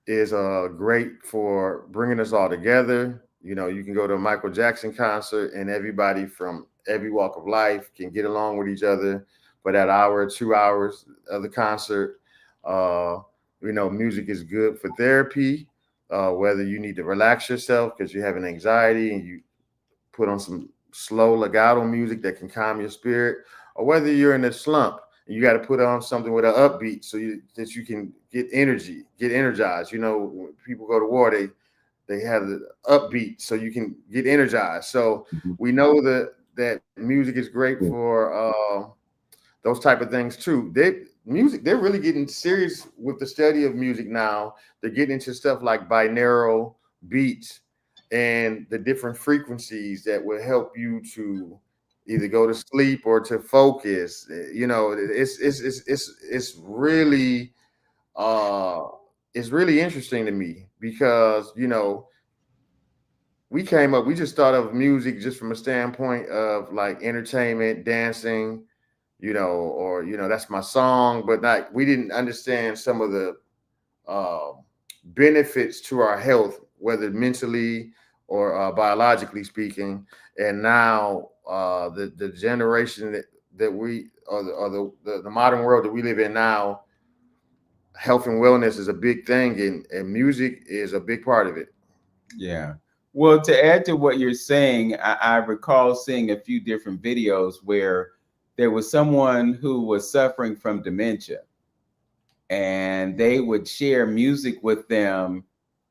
is great for bringing us all together. You know, you can go to a Michael Jackson concert and everybody from every walk of life can get along with each other for that hour, 2 hours of the concert. You know, music is good for therapy, whether you need to relax yourself because you're having anxiety and you put on some slow legato music that can calm your spirit, or whether you're in a slump and you got to put on something with an upbeat that you can get energized. You know, when people go to war, they have the upbeat so you can get energized. So we know that music is great for those type of things too. They're really getting serious with the study of music now. They're getting into stuff like binaural beats and the different frequencies that will help you to either go to sleep or to focus. You know, it's really interesting to me because, you know, we just thought of music just from a standpoint of like entertainment, dancing, you know, or, you know, that's my song, but we didn't understand some of the uh, benefits to our health, whether mentally or biologically speaking. And now the generation that we, or the modern world that we live in now, health and wellness is a big thing, and music is a big part of it. Yeah. Well, to add to what you're saying, I recall seeing a few different videos where there was someone who was suffering from dementia, and they would share music with them.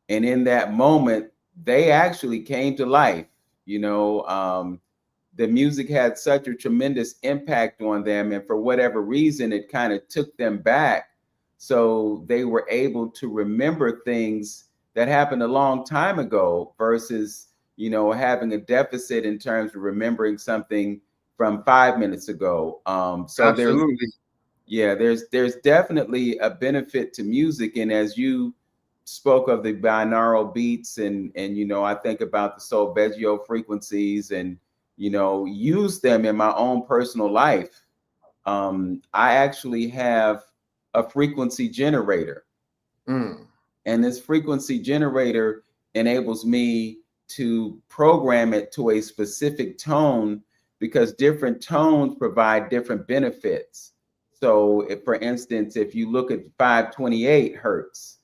And in that moment, they actually came to life. You know, the music had such a tremendous impact on them. And for whatever reason, it kind of took them back. So they were able to remember things that happened a long time ago versus, you know, having a deficit in terms of remembering something from 5 minutes ago. So Absolutely. there's definitely a benefit to music. And as you spoke of the binaural beats and you know, I think about the solfeggio frequencies and, you know, use them in my own personal life. I actually have a frequency generator. And this frequency generator enables me to program it to a specific tone because different tones provide different benefits. So if, for instance, if you look at 528 hertz,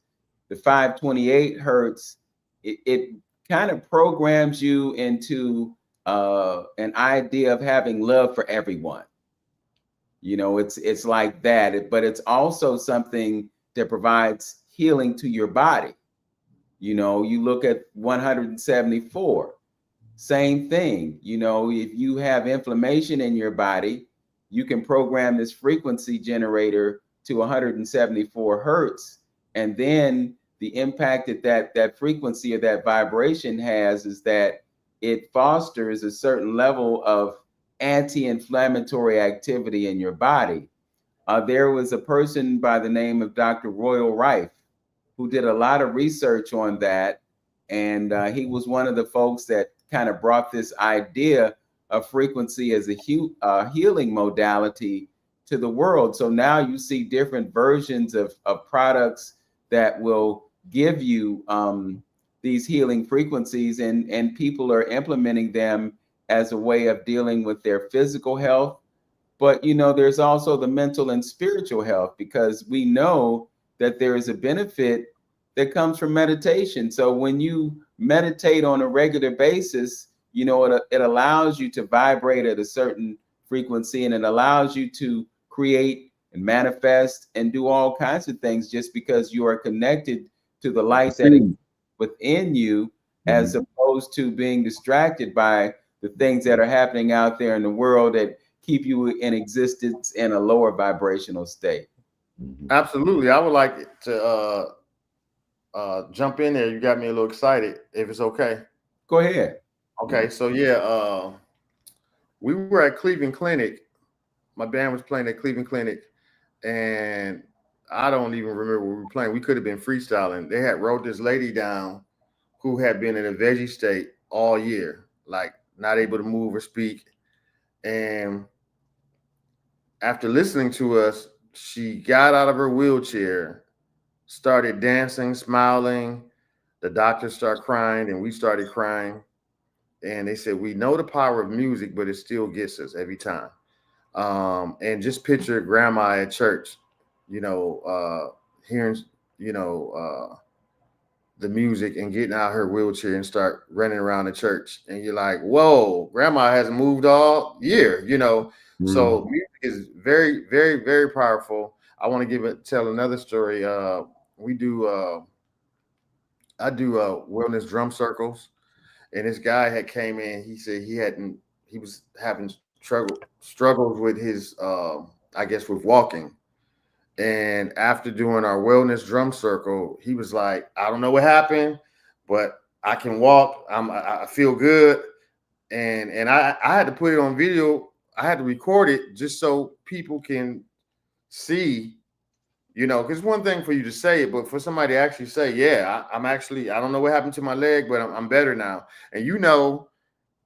the 528 hertz, it kind of programs you into an idea of having love for everyone. You know, it's like that, but it's also something that provides healing to your body. You know, you look at 174, same thing. You know, if you have inflammation in your body, you can program this frequency generator to 174 hertz. And then the impact that frequency or that vibration has is that it fosters a certain level of anti-inflammatory activity in your body. There was a person by the name of Dr. Royal Rife who did a lot of research on that. And he was one of the folks that kind of brought this idea of frequency as a healing modality to the world. So now you see different versions of products that will give you these healing frequencies, and people are implementing them as a way of dealing with their physical health, But there's also the mental and spiritual health, because we know that there is a benefit that comes from meditation. So when you meditate on a regular basis, it allows you to vibrate at a certain frequency, and it allows you to create and manifest and do all kinds of things, just because you are connected to the light that is See. within you, as opposed to being distracted by the things that are happening out there in the world that keep you in existence in a lower vibrational state. Absolutely. I would like to jump in there. You got me a little excited, if it's okay. Go ahead. Okay, so yeah, we were at Cleveland Clinic. My band was playing at Cleveland Clinic, and I don't even remember what we were playing. We could have been freestyling. They had wrote this lady down who had been in a veggie state all year, like not able to move or speak. And after listening to us, she got out of her wheelchair, started dancing, smiling. The doctors started crying, and we started crying. And they said, we know the power of music, but it still gets us every time. And just picture grandma at church, hearing, you know, the music and getting out her wheelchair and start running around the church. And you're like, whoa, grandma hasn't moved all year. So music is very, very, very powerful. I want to tell another story. We do, I do wellness drum circles, and this guy had came in. He said he was having struggles with his, I guess, with walking. And after doing our wellness drum circle, he was like, I don't know what happened, but I can walk. I feel good. And I had to put it on video. I had to record it just so people can see, because one thing for you to say it, but for somebody to actually say, yeah, I don't know what happened to my leg, but I'm better now. And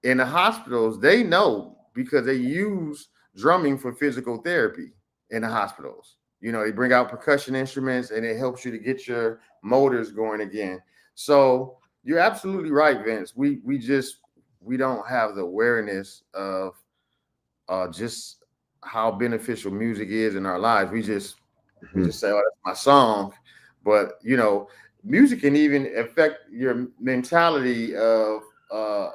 in the hospitals, they know, because they use drumming for physical therapy in the hospitals. They bring out percussion instruments, and it helps you to get your motors going again. So you're absolutely right, Vince. We don't have the awareness of just how beneficial music is in our lives. We just say, oh, that's my song. But music can even affect your mentality of how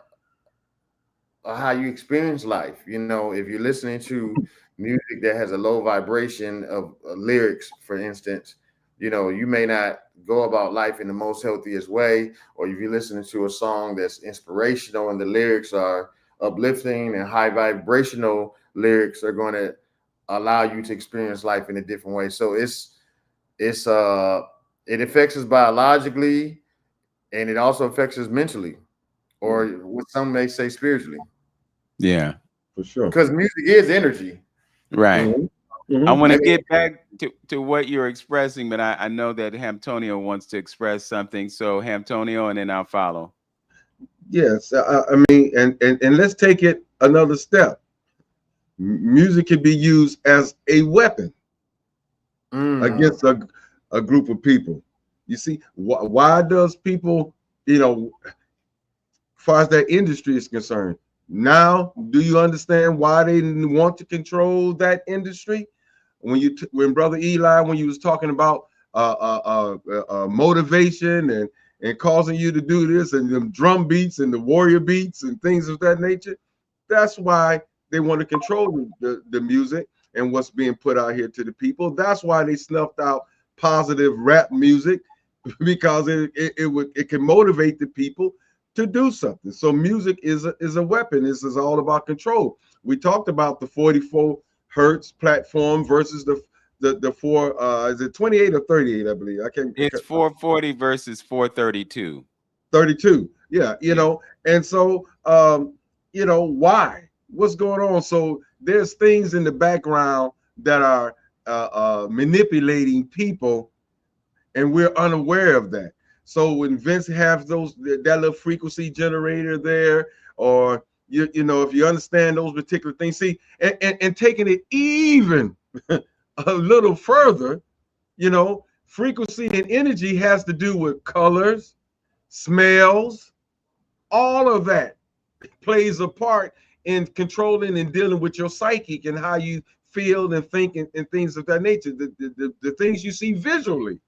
you experience life. If you're listening to music that has a low vibration of lyrics, for instance, you may not go about life in the most healthiest way. Or if you're listening to a song that's inspirational and the lyrics are uplifting, and high vibrational lyrics are going to allow you to experience life in a different way. So it affects us biologically, and it also affects us mentally, or what some may say spiritually. Yeah, for sure. Because music is energy. right. Mhm. I want to Mhm. get back to what you're expressing, but I know that Hamtonio wants to express something. So Hamtonio, and then I'll follow. Yes, I mean, and let's take it another step. Music can be used as a weapon against a group of people. You see, why does people, as far as that industry is concerned, now do you understand why they want to control that industry? When Brother Eli, when you was talking about motivation and causing you to do this, and the drum beats and the warrior beats and things of that nature, that's why they want to control the music and what's being put out here to the people. That's why they snuffed out positive rap music, because it can motivate the people to do something. So music is a weapon. This is all about control. We talked about the 44 hertz platform versus the four, is it 28 or 38? I believe I can't. It's 440 versus 432. 32. Yeah, and so why? What's going on? So there's things in the background that are manipulating people, and we're unaware of that. So when Vince has that little frequency generator there, or if you understand those particular things, see, and taking it even a little further, frequency and energy has to do with colors, smells, all of that plays a part in controlling and dealing with your psychic and how you feel and think and things of that nature. The things you see visually.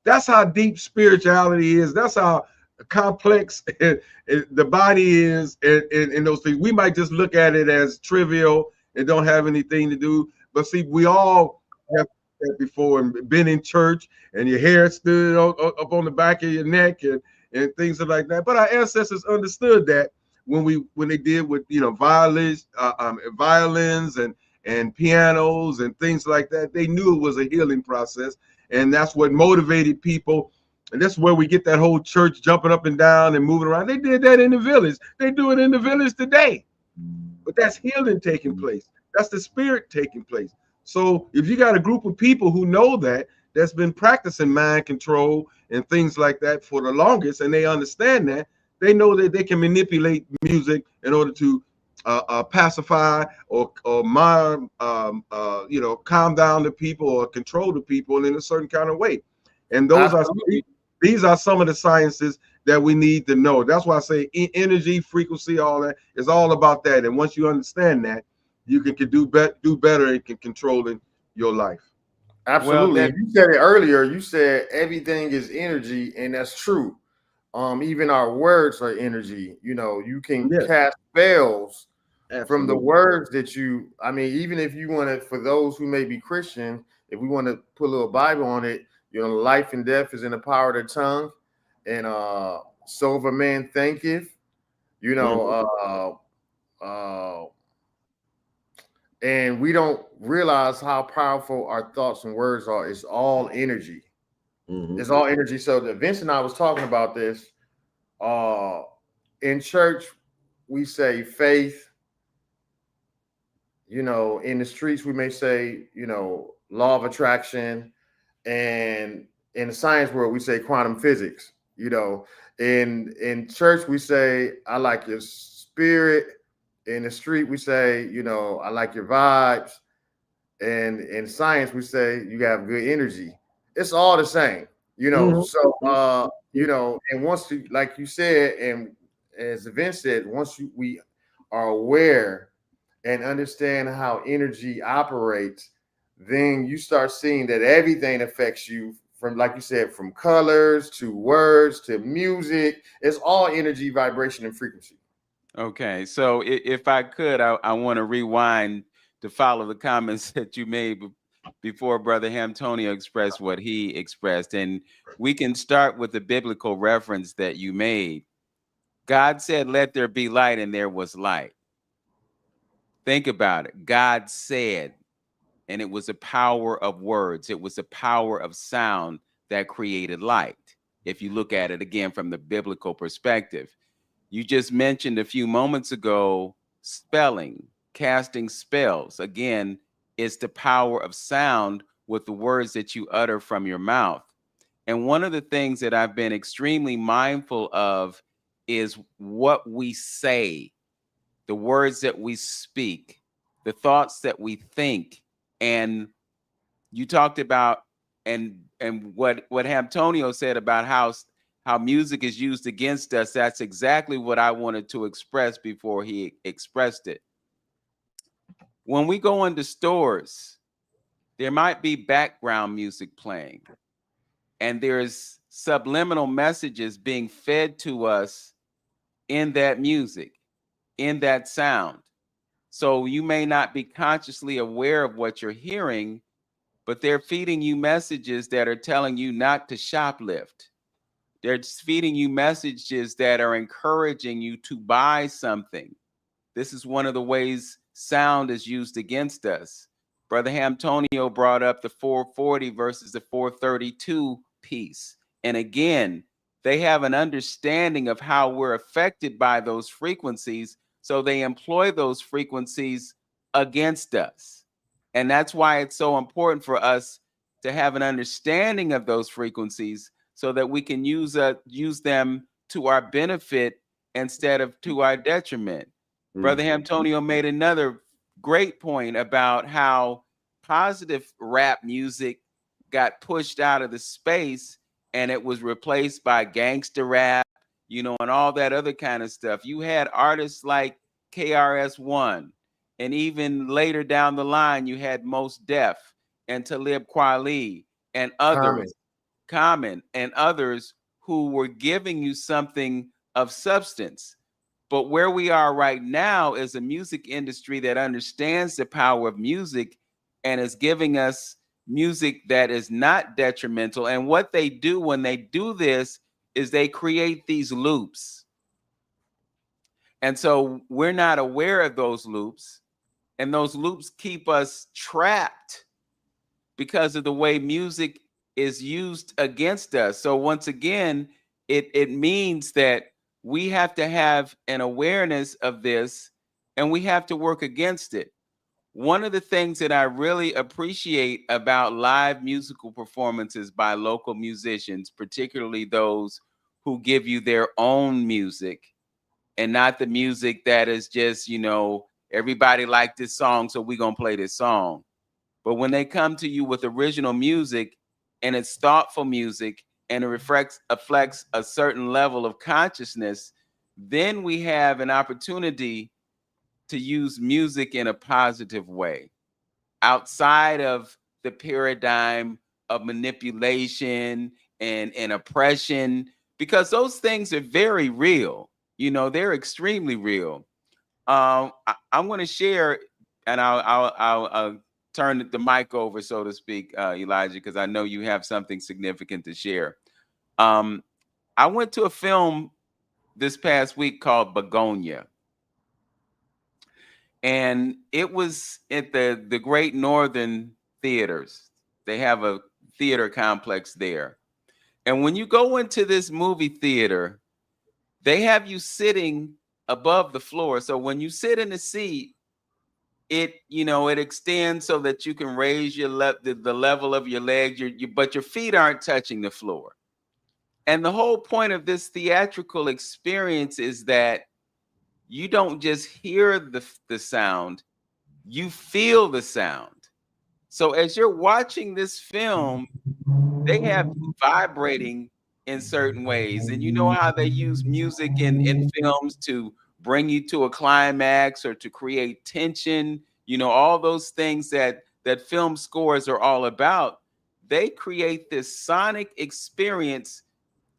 That's how deep spirituality is. That's how complex the body is, and those things. We might just look at it as trivial and don't have anything to do. But see, we all have that before and been in church, and your hair stood up on the back of your neck and things like that. But our ancestors understood that when they did with violins, violins and pianos and things like that. They knew it was a healing process, and that's what motivated people. And that's where we get that whole church jumping up and down and moving around. They did that in the village. They do it in the village today. But that's healing taking place. That's the spirit taking place. So if you got a group of people who know that's been practicing mind control and things like that for the longest, and they understand that, they know that they can manipulate music in order to pacify or calm down the people or control the people in a certain kind of way. And these are some of the sciences that we need to know. That's why I say energy, frequency, all that is all about that. And once you understand that, you can do better and can control in your life. Absolutely. Well, you said it earlier. You said everything is energy, and that's true. Even our words are energy. You can cast spells from the words that even if you want to, for those who may be Christian, if we want to put a little Bible on it, life and death is in the power of the tongue, and so if a man thinketh, and we don't realize how powerful our thoughts and words are. It's all energy. It's all energy. So Vince and I was talking about this. In church, we say faith. In the streets, we may say, law of attraction. And in the science world, we say quantum physics. In church, we say, I like your spirit. In the street, we say, I like your vibes. And in science, we say you have good energy. It's all the same, So, and once you, like you said, and as Vince said, once we are aware and understand how energy operates, then you start seeing that everything affects you from, like you said, from colors to words to music. It's all energy, vibration, and frequency. Okay, so if I could, I want to rewind to follow the comments that you made before Brother Hamtonio expressed what he expressed. And we can start with the biblical reference that you made. God said, let there be light, and there was light. Think about it. God said, and it was a power of words. It was a power of sound that created light. If you look at it again from the biblical perspective. You just mentioned a few moments ago, spelling, casting spells. Again, it's the power of sound with the words that you utter from your mouth. And one of the things that I've been extremely mindful of is what we say, the words that we speak, the thoughts that we think. And you talked about, and what Antonio said about how music is used against us. That's exactly what I wanted to express before he expressed it. When we go into stores, there might be background music playing, and there's subliminal messages being fed to us in that music, in that sound. So you may not be consciously aware of what you're hearing, but they're feeding you messages that are telling you not to shoplift. They're feeding you messages that are encouraging you to buy something. This is one of the ways sound is used against us. Brother Hamtonio brought up the 440 versus the 432 piece. And again, they have an understanding of how we're affected by those frequencies, so they employ those frequencies against us. And that's why it's so important for us to have an understanding of those frequencies so that we can use them to our benefit instead of to our detriment. Brother Antonio made another great point about how positive rap music got pushed out of the space and it was replaced by gangster rap, and all that other kind of stuff. You had artists like KRS-One, and even later down the line, you had Most Def and Talib Kweli and others, Common and others who were giving you something of substance. But where we are right now is a music industry that understands the power of music and is giving us music that is not detrimental. And what they do when they do this is they create these loops. And so we're not aware of those loops. And those loops keep us trapped because of the way music is used against us. So once again, it means that we have to have an awareness of this and we have to work against it. One of the things that I really appreciate about live musical performances by local musicians, particularly those who give you their own music and not the music that is just, everybody liked this song, so we're going to play this song. But when they come to you with original music and it's thoughtful music and it reflects a certain level of consciousness, then we have an opportunity to use music in a positive way outside of the paradigm of manipulation and oppression, because those things are very real. They're extremely real. I'm going to share, and I'll turn the mic over, so to speak, Elijah, because I know you have something significant to share. I went to a film this past week called Begonia, and it was at the Great Northern Theaters. They have a theater complex there. And when you go into this movie theater, they have you sitting above the floor. So when you sit in the seat, it extends so that you can raise your the level of your legs, but your feet aren't touching the floor. And the whole point of this theatrical experience is that you don't just hear the sound, you feel the sound. So as you're watching this film, they have you vibrating in certain ways. And you know how they use music in films to bring you to a climax or to create tension, all those things that film scores are all about. They create this sonic experience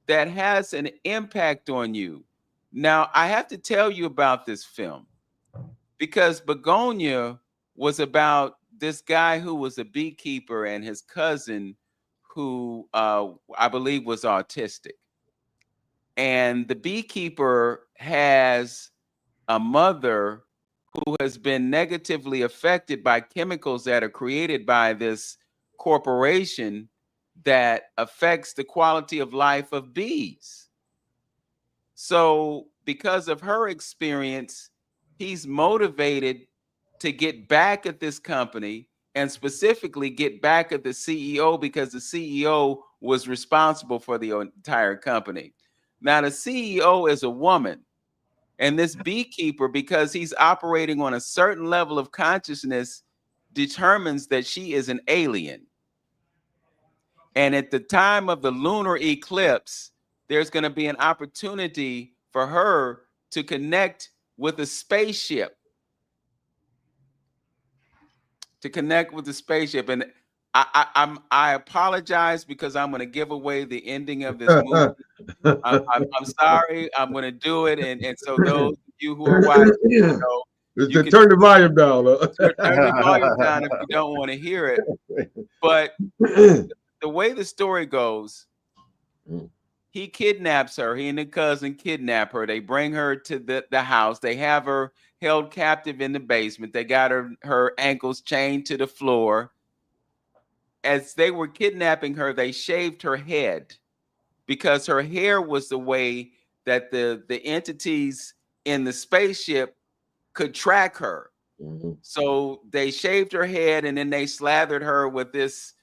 that has an impact on you. Now, I have to tell you about this film because Begonia was about this guy who was a beekeeper and his cousin who I believe was autistic. And the beekeeper has a mother who has been negatively affected by chemicals that are created by this corporation that affects the quality of life of bees. So because of her experience, he's motivated to get back at this company and specifically get back at the CEO because the CEO was responsible for the entire company. Now, the CEO is a woman, and this beekeeper, because he's operating on a certain level of consciousness, determines that she is an alien. And at the time of the lunar eclipse, there's going to be an opportunity for her to connect with a spaceship. And I apologize because I'm going to give away the ending of this movie. I'm sorry. I'm going to do it, and so those of you who are watching, you can turn the volume down. Turn the volume down if you don't want to hear it. But the way the story goes, he kidnaps her. He and the cousin kidnap her. They bring her to the house. They have her held captive in the basement. They got her ankles chained to the floor. As they were kidnapping her, they shaved her head because her hair was the way that the entities in the spaceship could track her. Mm-hmm. So they shaved her head and then they slathered her with this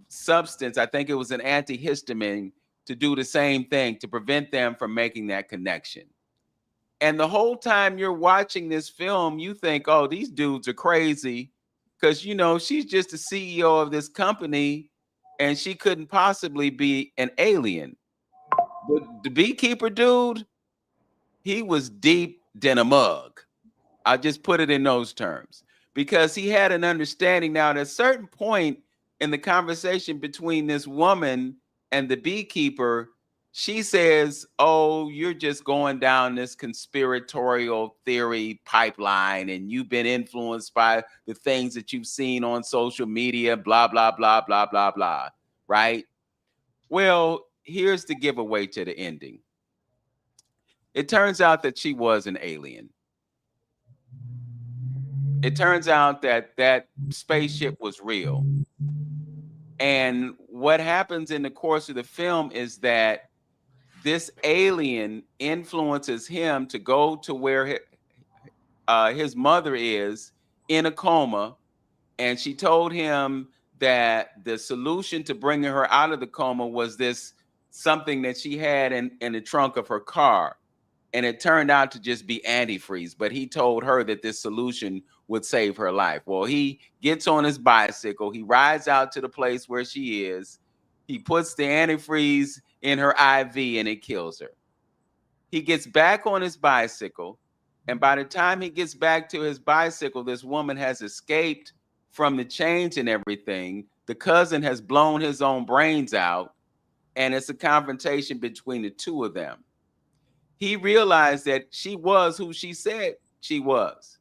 substance. I think it was an antihistamine to do the same thing, to prevent them from making that connection. And the whole time you're watching this film, you think, oh, these dudes are crazy because, she's just the CEO of this company and she couldn't possibly be an alien. But the beekeeper dude, he was deep than a mug. I'll just put it in those terms, because he had an understanding. Now, at a certain point in the conversation between this woman and the beekeeper, she says, "Oh, you're just going down this conspiratorial theory pipeline, and you've been influenced by the things that you've seen on social media, blah, blah, blah, blah, blah, blah." Right? Well, here's the giveaway to the ending. It turns out that she was an alien. It turns out that that spaceship was real. And what happens in the course of the film is that this alien influences him to go to where his mother is in a coma. And she told him that the solution to bringing her out of the coma was this something that she had in the trunk of her car. And it turned out to just be antifreeze. But he told her that this solution would save her life. Well, he gets on his bicycle. He rides out to the place where she is. He puts the antifreeze in her IV and it kills her. He gets back on his bicycle. And by the time he gets back to his bicycle, this woman has escaped from the change and everything. The cousin has blown his own brains out. And it's a confrontation between the two of them. He realized that she was who she said she was.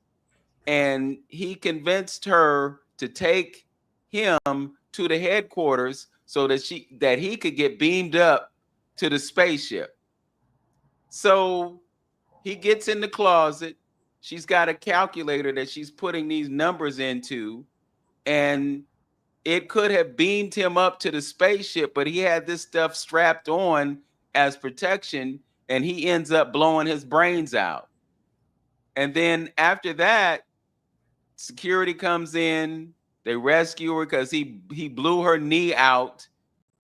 And he convinced her to take him to the headquarters so that he could get beamed up to the spaceship. So he gets in the closet. She's got a calculator that she's putting these numbers into, and it could have beamed him up to the spaceship, but he had this stuff strapped on as protection, and he ends up blowing his brains out. And then after that, security comes in. They rescue her because he blew her knee out,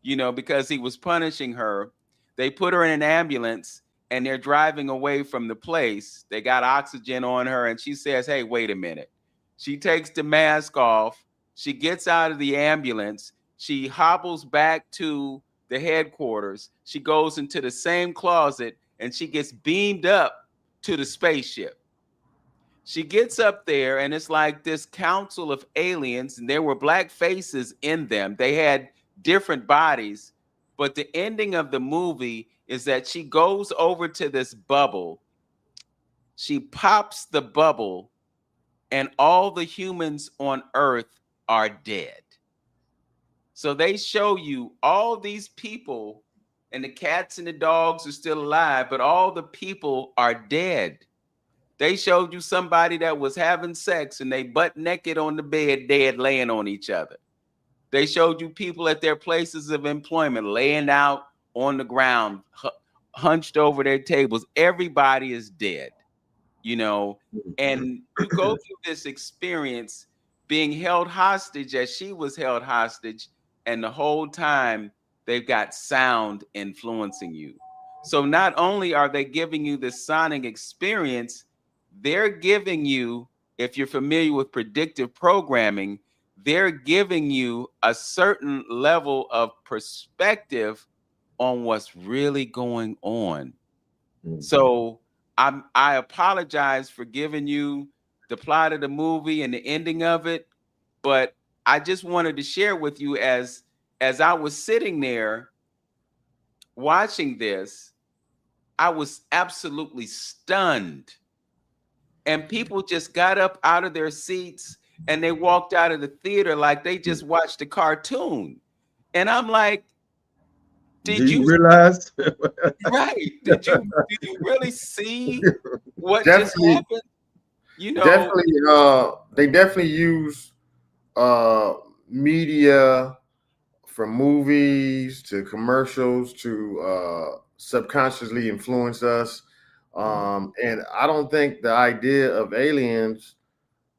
because he was punishing her. They put her in an ambulance, and they're driving away from the place. They got oxygen on her, and she says, "Hey, wait a minute." She takes the mask off. She gets out of the ambulance. She hobbles back to the headquarters. She goes into the same closet and she gets beamed up to the spaceship. She gets up there and it's like this council of aliens, and there were black faces in them. They had different bodies, but the ending of the movie is that she goes over to this bubble. She pops the bubble, and all the humans on Earth are dead. So they show you all these people, and the cats and the dogs are still alive, but all the people are dead. They showed you somebody that was having sex and they butt naked on the bed, dead, laying on each other. They showed you people at their places of employment laying out on the ground, hunched over their tables. Everybody is dead, and you go through this experience being held hostage as she was held hostage, and the whole time they've got sound influencing you. So not only are they giving you this sonic experience, they're giving you, if you're familiar with predictive programming, they're giving you a certain level of perspective on what's really going on. Mm-hmm. So I apologize for giving you the plot of the movie and the ending of it, but I just wanted to share with you as I was sitting there watching this, I was absolutely stunned. And people just got up out of their seats and they walked out of the theater like they just watched a cartoon. And I'm like, did you realize? Right. Did you really see what just happened? Definitely, they definitely use media, from movies to commercials to subconsciously influence us. And I don't think the idea of aliens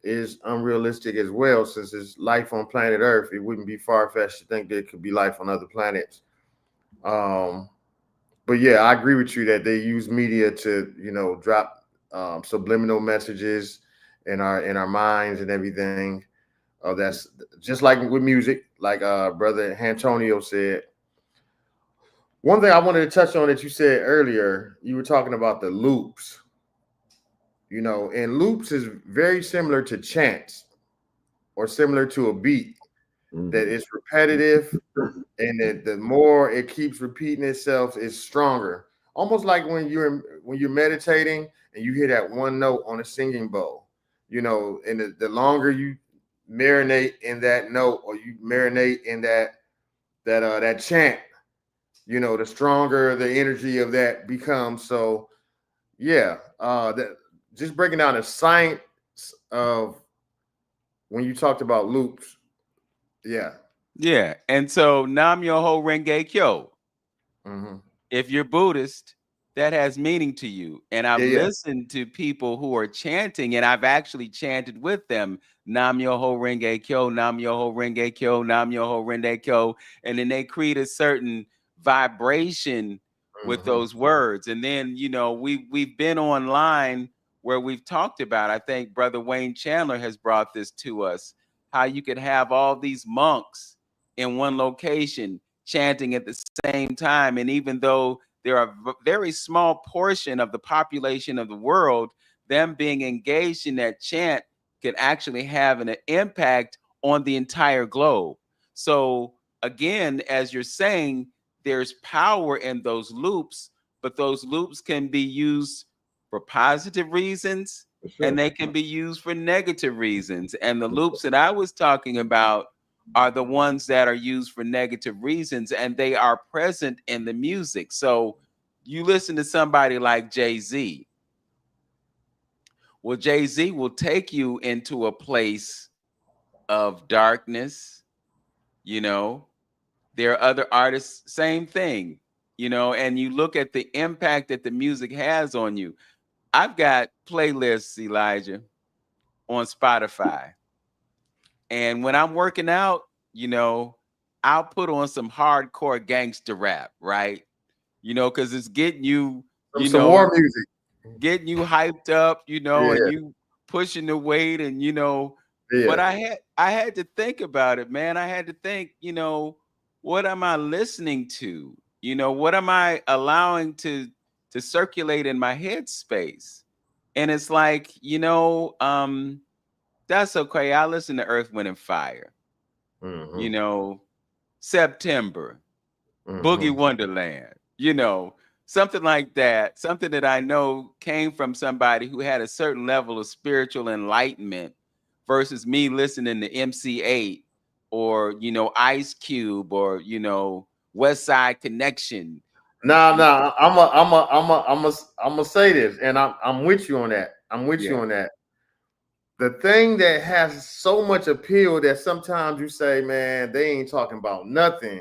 is unrealistic as well, since it's life on planet Earth. It wouldn't be far-fetched to think there could be life on other planets. But yeah, I agree with you that they use media to, drop subliminal messages in our minds and everything. That's just like with music, like Brother Antonio said. One thing I wanted to touch on that you said earlier, you were talking about the loops. you know, and loops is very similar to chants or similar to a beat, that it's repetitive, and that the more it keeps repeating itself, is stronger. Almost like when you're meditating and you hear that one note on a singing bowl, you know, and the longer you marinate in that note, or you marinate in that chant, you know, the stronger the energy of that becomes. So yeah, that just breaking down the science of when you talked about loops. Yeah. Yeah. And so Nam Myoho Renge Kyo, Mm-hmm. if you're Buddhist, that has meaning to you. And I've Yeah, yeah. listened to people who are chanting, and I've actually chanted with them, Nam Myoho Renge Kyo, Nam Myoho Renge Kyo, Nam Myoho Renge Kyo. And then they create a certain vibration with Mm-hmm. those words. And then, you know, we've been online where we've talked about, I think Brother Wayne Chandler has brought this to us, how you could have all these monks in one location chanting at the same time. And even though there are a very small portion of the population of the world, them being engaged in that chant can actually have an impact on the entire globe. So again, as you're saying, there's power in those loops, but those loops can be used for positive reasons and they can be used for negative reasons. And the loops that I was talking about are the ones that are used for negative reasons, and they are present in the music. So you listen to somebody like Jay-Z. Well, Jay-Z will take you into a place of darkness, you know. There are other artists, same thing, you know, and you look at the impact that the music has on you. I've got playlists, Elijah, on Spotify. And when I'm working out, you know, I'll put on some hardcore gangster rap, right? You know, because it's getting you, you Some know, war music. getting you hyped up, you know, and Yeah, you pushing the weight and you know, but yeah. I had to think about it, man. I had to think, you know, what am I listening to? You know, what am I allowing to circulate in my headspace? And it's like, you know, that's okay. I listen to Earth, Wind, and Fire, you Mm-hmm. know, September, Boogie Mm-hmm. Wonderland, you know, something like that, something that I know came from somebody who had a certain level of spiritual enlightenment versus me listening to MC8 or, you know, Ice Cube or, you know, West Side Connection. Nah, nah. I'm a say this, and I'm with you on that. I'm with you Yeah. on that. The thing that has so much appeal that sometimes you say, man, they ain't talking about nothing,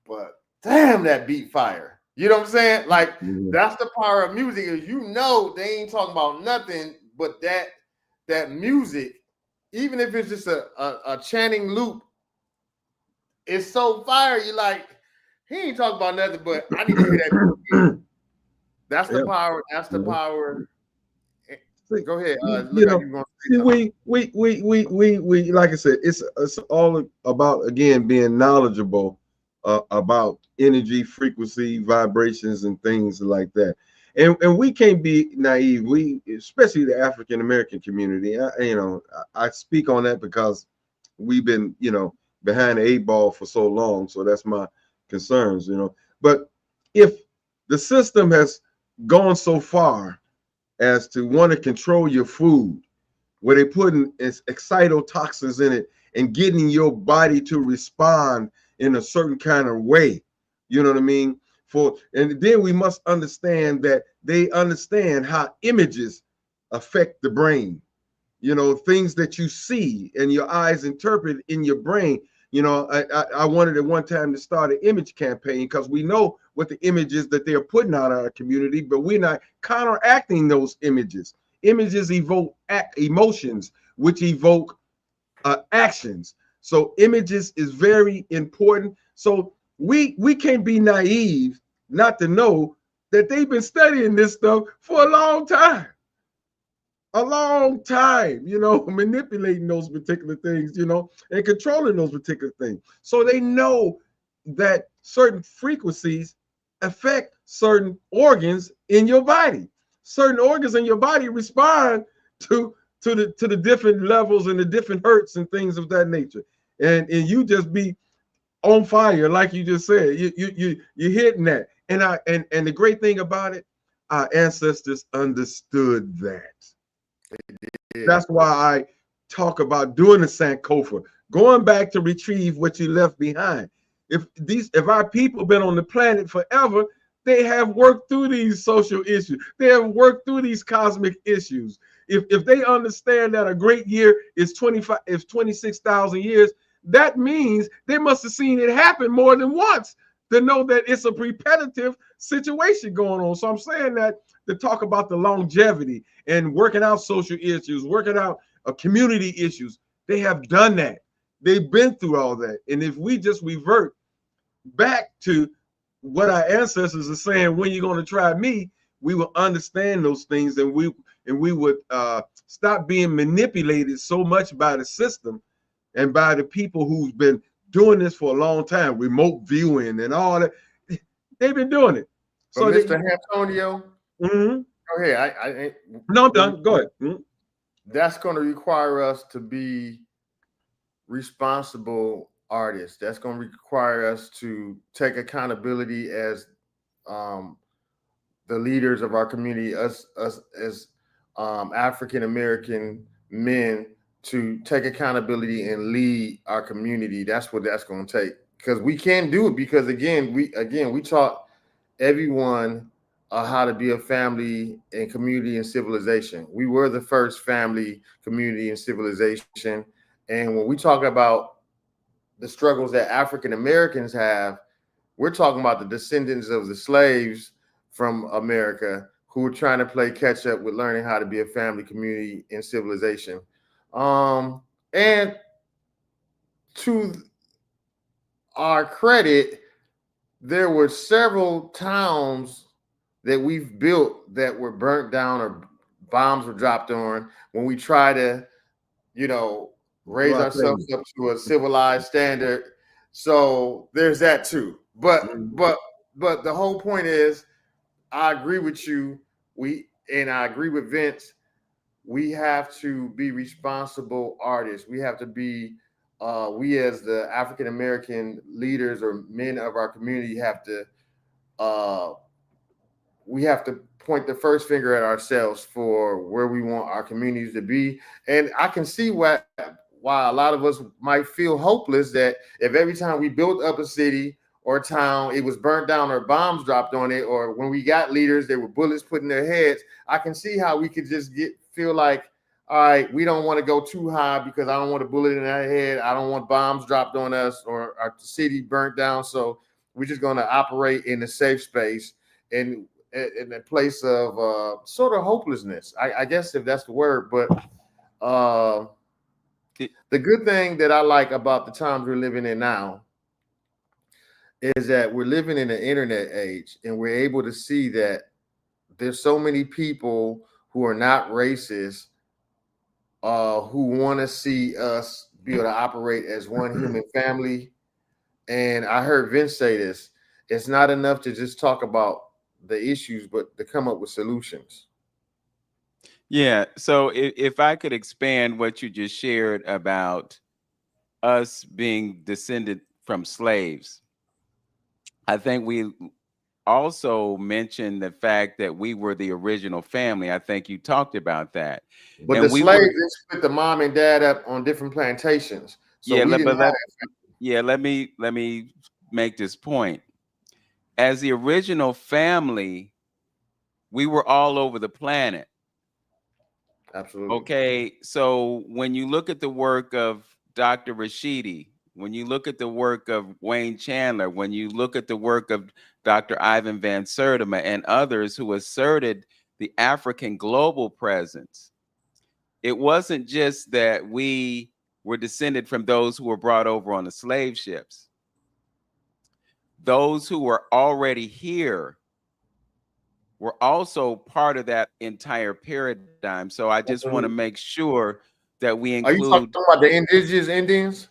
but damn, that beat fire. You know what I'm saying? Like, that's the power of music. Is, you know, they ain't talking about nothing, but that music, even if it's just a chanting loop, it's so fire. You like, he ain't talking about nothing, but I need to hear that beat. That's the Yeah. power. That's the power. See, Go ahead. you Look like know, you're gonna say see, something. we, like I said, it's all about again being knowledgeable about energy, frequency, vibrations, and things like that. And we can't be naive. We, especially the African American community, I speak on that because we've been, behind the eight ball for so long. So that's my concerns, But if the system has gone so far as to want to control your food, where they putting excitotoxins in it and getting your body to respond in a certain kind of way. You know what I mean? And then we must understand that they understand how images affect the brain. Things that you see and your eyes interpret in your brain. I wanted at one time to start an image campaign because we know what the images that they're putting out in our community, but we're not counteracting those images. Images evoke emotions, which evoke actions. So images is very important. So we can't be naive not to know that they've been studying this stuff for a long time, manipulating those particular things, and controlling those particular things. So they know that certain frequencies affect certain organs in your body. certain organs in your body respond to the different levels and the different hurts and things of that nature. And you just be on fire, like you just said. You're hitting that. And the great thing about it, our ancestors understood that. Yeah. That's why I talk about doing the Sankofa, going back to retrieve what you left behind. If our people been on the planet forever, they have worked through these social issues. They have worked through these cosmic issues. If they understand that a great year is 26,000 years, that means they must have seen it happen more than once to know that it's a repetitive situation going on. So I'm saying that to talk about the longevity and working out social issues, working out community issues. They have done that. They've been through all that. And if we just revert back to what our ancestors are saying, when you're going to try me, we will understand those things, and we would stop being manipulated so much by the system and by the people who've been doing this for a long time, remote viewing and all that. They've been doing it. So, Mr. Antonio, go ahead. No, I'm done. Go ahead. That's going to require us to be responsible artists. That's going to require us to take accountability as the leaders of our community, us as African American men, to take accountability and lead our community. That's what that's going to take, because we can do it. Because we taught everyone how to be a family and community and civilization. We were the first family, community, and civilization. And when we talk about the struggles that African Americans have, we're talking about the descendants of the slaves from America who are trying to play catch up with learning how to be a family, community, and civilization. And to our credit, there were several towns that we've built that were burnt down or bombs were dropped on when we try to, raise ourselves up to a civilized standard. So there's that too. But the whole point is, I agree with you. I agree with Vince. We have to be responsible artists. We have to be, we as the African American leaders or men of our community we have to point the first finger at ourselves for where we want our communities to be. And I can see why a lot of us might feel hopeless, that if every time we built up a city or a town, it was burnt down or bombs dropped on it, or when we got leaders, there were bullets put in their heads. I can see how we could just feel like, all right, we don't want to go too high because I don't want a bullet in our head. I don't want bombs dropped on us or our city burnt down. So we're just going to operate in a safe space and in a place of sort of hopelessness, I guess, if that's the word. But the good thing that I like about the times we're living in now is that we're living in an internet age, and we're able to see that there's so many people who are not racist, who want to see us be able to operate as one human family. And I heard Vince say this: it's not enough to just talk about the issues, but to come up with solutions. Yeah. So if I could expand what you just shared about us being descended from slaves, I think we also mentioned the fact that we were the original family. I think you talked about that. But the slaves split the mom and dad up on different plantations. So let me make this point. As the original family, we were all over the planet. Absolutely. Okay, so when you look at the work of Dr. Rashidi, when you look at the work of Wayne Chandler, when you look at the work of Dr. Ivan Van Sertima and others who asserted the African global presence, it wasn't just that we were descended from those who were brought over on the slave ships. Those who were already here were also part of that entire paradigm. So I just want to make sure that we include. Are you talking about the indigenous Indians?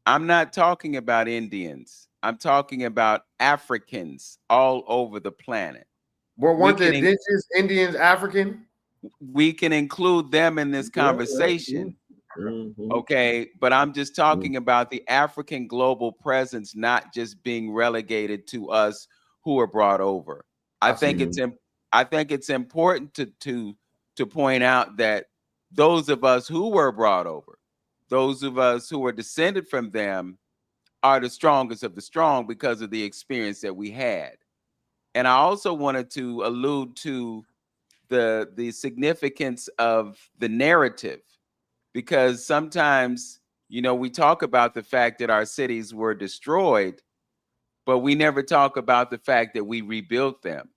I'm not talking about Indians. I'm talking about Africans all over the planet. Well, weren't the indigenous Indians African? We can include them in this conversation. Okay, but I'm just talking about the African global presence, not just being relegated to us who are brought over. I think it's important to point out that those of us who were brought over, those of us who were descended from them, are the strongest of the strong because of the experience that we had. And I also wanted to allude to the significance of the narrative, because sometimes, we talk about the fact that our cities were destroyed, but we never talk about the fact that we rebuilt them.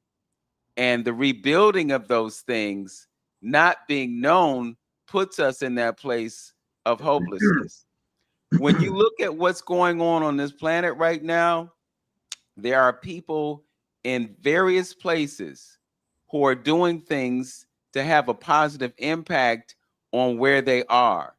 And the rebuilding of those things not being known puts us in that place of hopelessness. When you look at what's going on this planet right now, there are people in various places who are doing things to have a positive impact on where they are.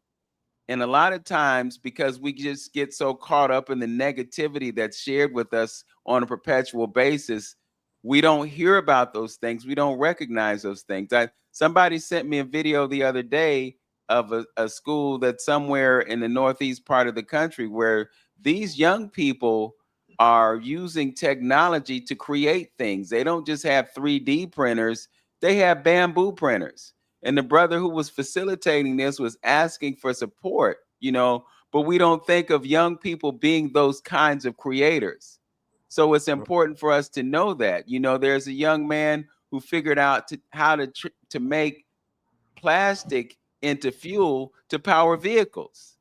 And a lot of times, because we just get so caught up in the negativity that's shared with us on a perpetual basis, we don't hear about those things. We don't recognize those things. Somebody sent me a video the other day of a school that's somewhere in the northeast part of the country where these young people are using technology to create things. They don't just have 3D printers, they have bamboo printers. And the brother who was facilitating this was asking for support, but we don't think of young people being those kinds of creators. So it's important for us to know that, there's a young man who figured out how to make plastic into fuel to power vehicles.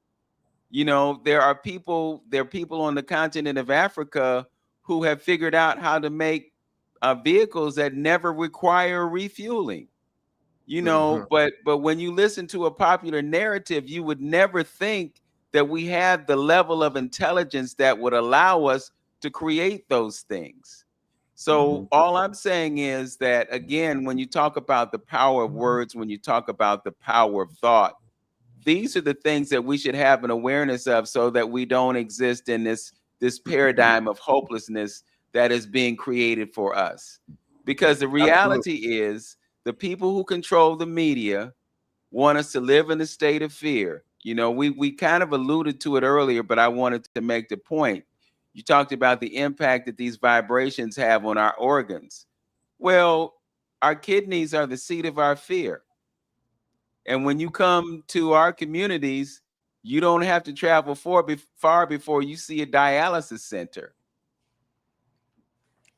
There are people on the continent of Africa who have figured out how to make vehicles that never require refueling. But when you listen to a popular narrative, you would never think that we have the level of intelligence that would allow us to create those things. So all I'm saying is that, again, when you talk about the power of words, when you talk about the power of thought, these are the things that we should have an awareness of, so that we don't exist in this paradigm of hopelessness that is being created for us. Because the reality is, the people who control the media want us to live in a state of fear. We kind of alluded to it earlier, but I wanted to make the point. You talked about the impact that these vibrations have on our organs. Well, our kidneys are the seat of our fear. And when you come to our communities, you don't have to travel far before you see a dialysis center.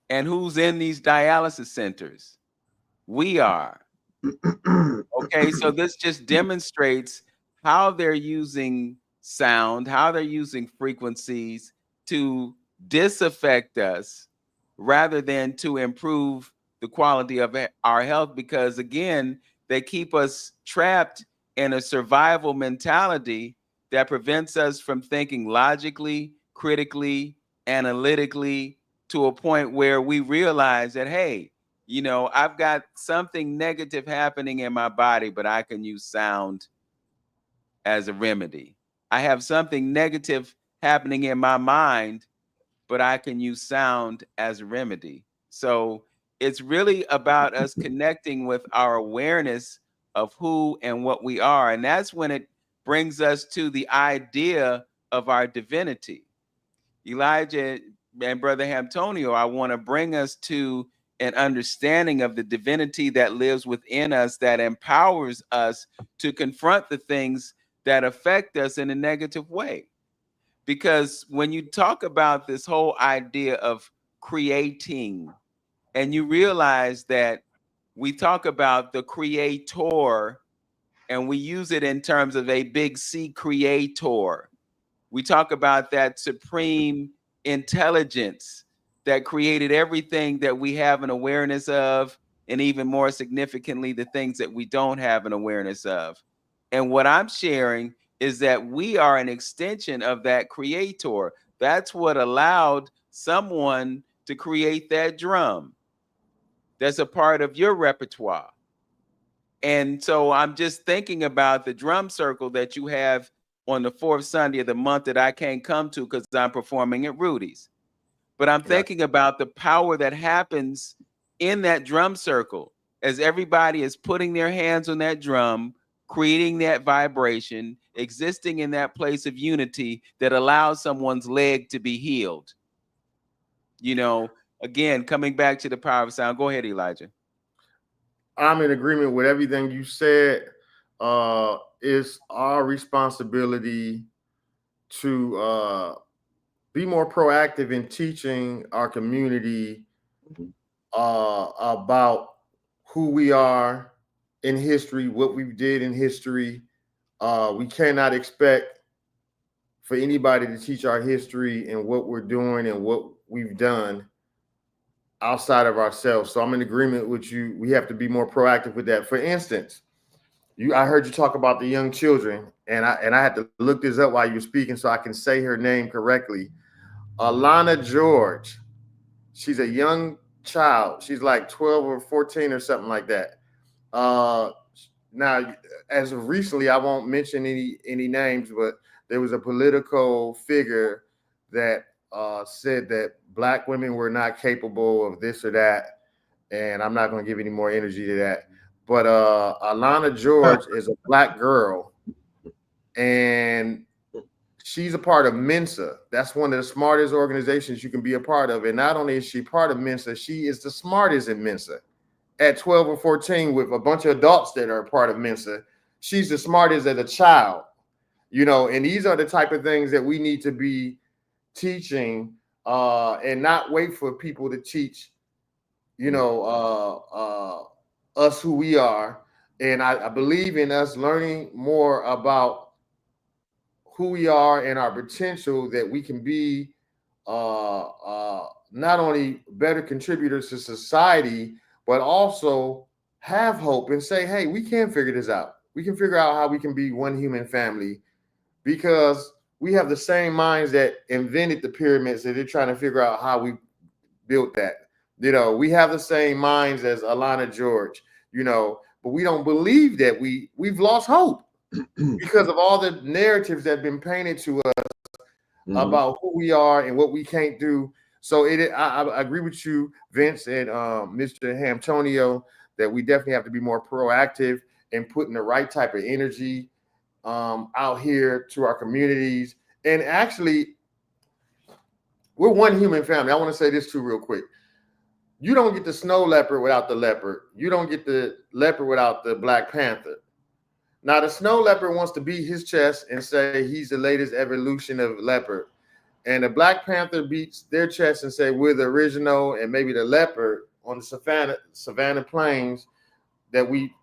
And who's in these dialysis centers? We are. Okay, so this just demonstrates how they're using sound, how they're using frequencies to disaffect us rather than to improve the quality of our health, because again, they keep us trapped in a survival mentality that prevents us from thinking logically, critically, analytically, to a point where we realize that, hey, I've got something negative happening in my body, but I can use sound as a remedy. I have something negative happening in my mind, but I can use sound as a remedy. So it's really about us connecting with our awareness of who and what we are. And that's when it brings us to the idea of our divinity. Elijah and Brother Antonio, I want to bring us to an understanding of the divinity that lives within us, that empowers us to confront the things that affect us in a negative way. Because when you talk about this whole idea of creating, and you realize that we talk about the creator, and we use it in terms of a big C, creator. We talk about that supreme intelligence that created everything that we have an awareness of, and even more significantly, the things that we don't have an awareness of. And what I'm sharing is that we are an extension of that creator. That's what allowed someone to create that drum that's a part of your repertoire. And so I'm just thinking about the drum circle that you have on the fourth Sunday of the month that I can't come to because I'm performing at Rudy's. But I'm thinking about the power that happens in that drum circle, as everybody is putting their hands on that drum, creating that vibration, existing in that place of unity that allows someone's leg to be healed. You know, again, coming back to the power of sound. Go ahead, Elijah. I'm in agreement with everything you said. It's our responsibility to be more proactive in teaching our community about who we are in history, what we did in history. We cannot expect for anybody to teach our history and what we're doing and what we've done outside of ourselves. So I'm in agreement with you. We have to be more proactive with that. For instance, I heard you talk about the young children, and I had to look this up while you were speaking so I can say her name correctly. Alana George. She's a young child. She's like 12 or 14 or something like that. Now, as of recently, I won't mention any names, but there was a political figure that said that Black women were not capable of this or that, and I'm not going to give any more energy to that. But Alana George is a Black girl, and she's a part of Mensa. That's one of the smartest organizations you can be a part of. And not only is she part of Mensa, she is the smartest in Mensa. At 12 or 14, with a bunch of adults that are a part of Mensa, she's the smartest as a child. You know, and these are the type of things that we need to be teaching, and not wait for people to teach, you know, us who we are. And I believe in us learning more about who we are and our potential, that we can be not only better contributors to society, but also have hope and say, hey, we can figure this out. We can figure out how we can be one human family, because we have the same minds that invented the pyramids, that they're trying to figure out how we built that. You know, we have the same minds as Alana George, you know, but we don't believe that we've lost hope because of all the narratives that have been painted to us about who we are and what we can't do. So I agree with you, Vince, and Mr. Hamtonio, that we definitely have to be more proactive in putting the right type of energy out here to our communities. And actually, we're one human family. I want to say this too real quick. You don't get the snow leopard without the leopard. You don't get the leopard without the Black Panther. Now, the snow leopard wants to beat his chest and say he's the latest evolution of leopard. And the Black Panther beats their chest and say we're the original, and maybe the leopard on the savannah plains that we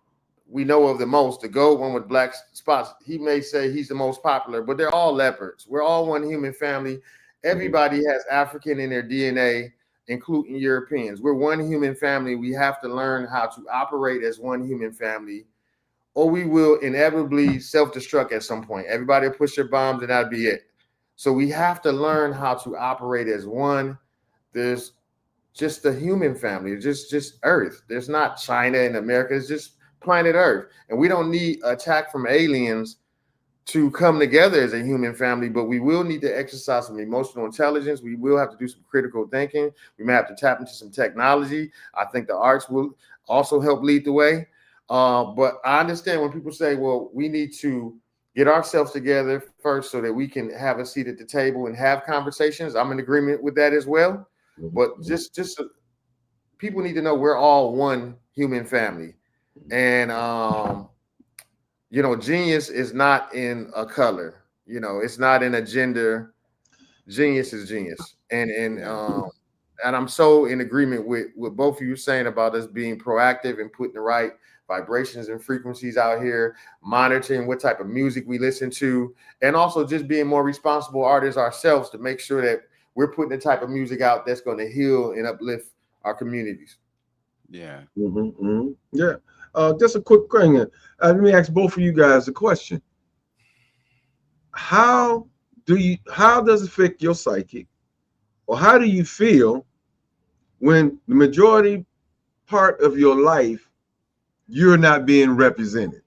know of the most, the gold one with black spots, he may say he's the most popular, but they're all leopards. We're all one human family. Everybody has African in their DNA, including Europeans. We're one human family. We have to learn how to operate as one human family, or we will inevitably self-destruct at some point. Everybody will push their bombs and that'll be it. So we have to learn how to operate as one. There's just the human family, just Earth. There's not China and America. It's just planet Earth. And we don't need attack from aliens to come together as a human family, but we will need to exercise some emotional intelligence. We will have to do some critical thinking. We may have to tap into some technology. I think the arts will also help lead the way. But I understand when people say, well, we need to get ourselves together first so that we can have a seat at the table and have conversations. I'm in agreement with that as well. But just people need to know we're all one human family. And, you know, genius is not in a color, you know, it's not in a gender. Genius is genius. And I'm so in agreement with both of you saying about us being proactive and putting the right vibrations and frequencies out here, monitoring what type of music we listen to, and also just being more responsible artists ourselves to make sure that we're putting the type of music out that's going to heal and uplift our communities. Yeah. Yeah. Just a quick thing. Let me ask both of you guys a question. How does it affect your psyche, or how do you feel when the majority part of your life you're not being represented?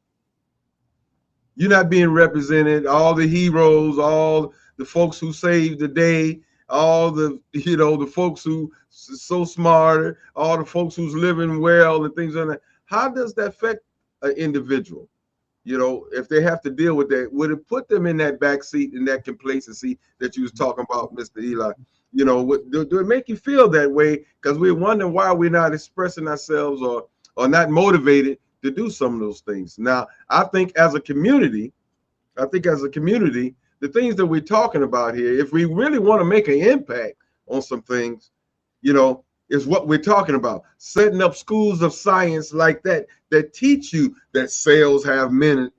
You're not being represented. All the heroes, all the folks who saved the day, all the the folks who so smarter, all the folks who's living well and things like that. How does that affect an individual? If they have to deal with that, would it put them in that back seat, in that complacency that you was talking about, Mr. Eli? Do it make you feel that way? Because we're wondering why we're not expressing ourselves or not motivated to do some of those things. Now, I think as a community, the things that we're talking about here, if we really want to make an impact on some things, is what we're talking about. Setting up schools of science like that teach you that cells have memory.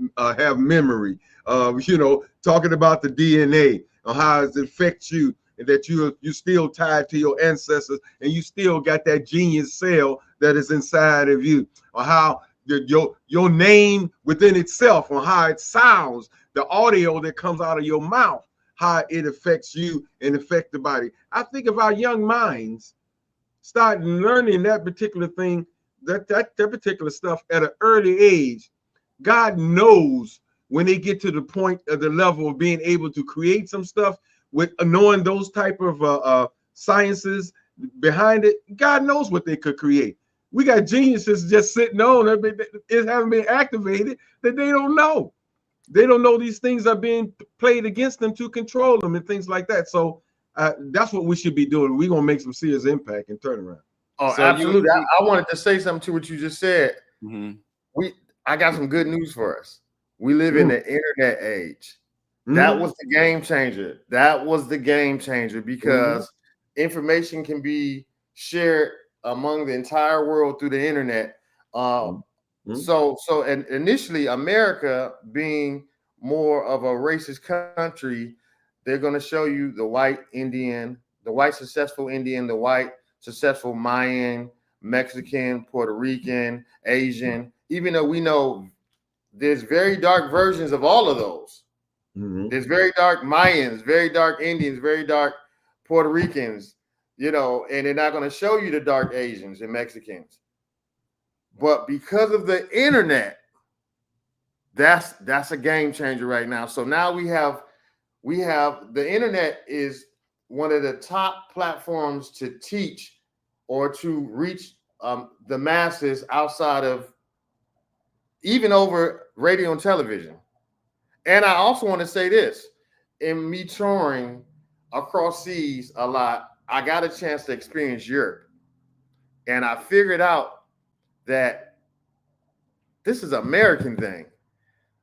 Talking about the DNA and how it affects you, and that you still tied to your ancestors, and you still got that genius cell that is inside of you, or how your name within itself, or how it sounds, the audio that comes out of your mouth, how it affects you and affect the body. I think if our young minds start learning that particular thing, that particular stuff at an early age, God knows when they get to the point of the level of being able to create some stuff with knowing those type of sciences behind it, God knows what they could create. We got geniuses just sitting on it haven't been activated, that they don't know. They don't know these things are being played against them to control them and things like that. So that's what we should be doing. We're gonna make some serious impact and turnaround. Oh, So absolutely. I wanted to say something to what you just said. Mm-hmm. I got some good news for us. We live in the internet age. That was the game changer. That was the game changer, because information can be shared among the entire world through the internet. So initially, America being more of a racist country, they're going to show you the white Indian, the white successful Indian, the white successful Mayan, Mexican, Puerto Rican, Asian, even though we know there's very dark versions of all of those. There's very dark Mayans, very dark Indians, very dark Puerto Ricans, and they're not going to show you the dark Asians and Mexicans. But because of the internet, that's a game changer right now. So now we have the internet is one of the top platforms to teach or to reach the masses outside of even over radio and television. And I also want to say this, in me touring across seas a lot, I got a chance to experience Europe. And I figured out that this is an American thing.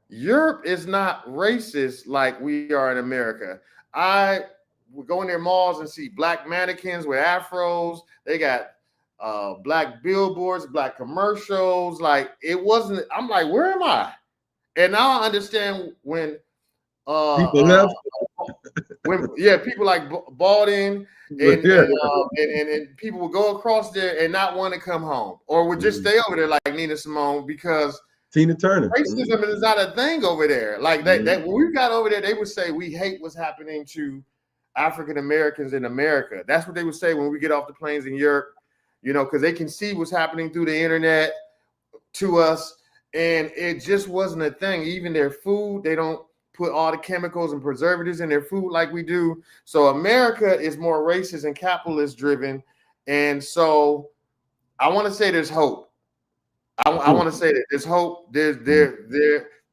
Europe is not racist like we are in America. I would go in their malls and see black mannequins with afros. They got black billboards, black commercials. Like, it wasn't, I'm like, where am I? And now I understand when people left. People like Baldwin and people would go across there and not want to come home, or would just stay over there like Nina Simone, because Tina Turner. Racism is not a thing over there. Like that when we got over there, they would say we hate what's happening to African Americans in America. That's what they would say when we get off the planes in Europe, because they can see what's happening through the internet to us. And it just wasn't a thing. Even their food, they don't put all the chemicals and preservatives in their food like we do. So America is more racist and capitalist driven. And so I want to say there's hope. I want to say that there's hope.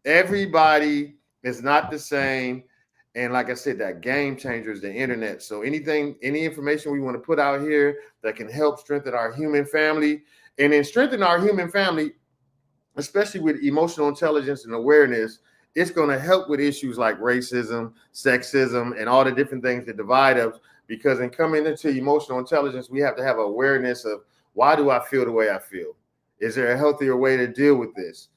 Everybody is not the same. And like I said, that game changer is the internet. So any information we want to put out here that can help strengthen our human family, and then strengthen our human family, especially with emotional intelligence and awareness, it's going to help with issues like racism, sexism, and all the different things that divide us. Because in coming into emotional intelligence, we have to have awareness of, why do I feel the way I feel? Is there a healthier way to deal with this?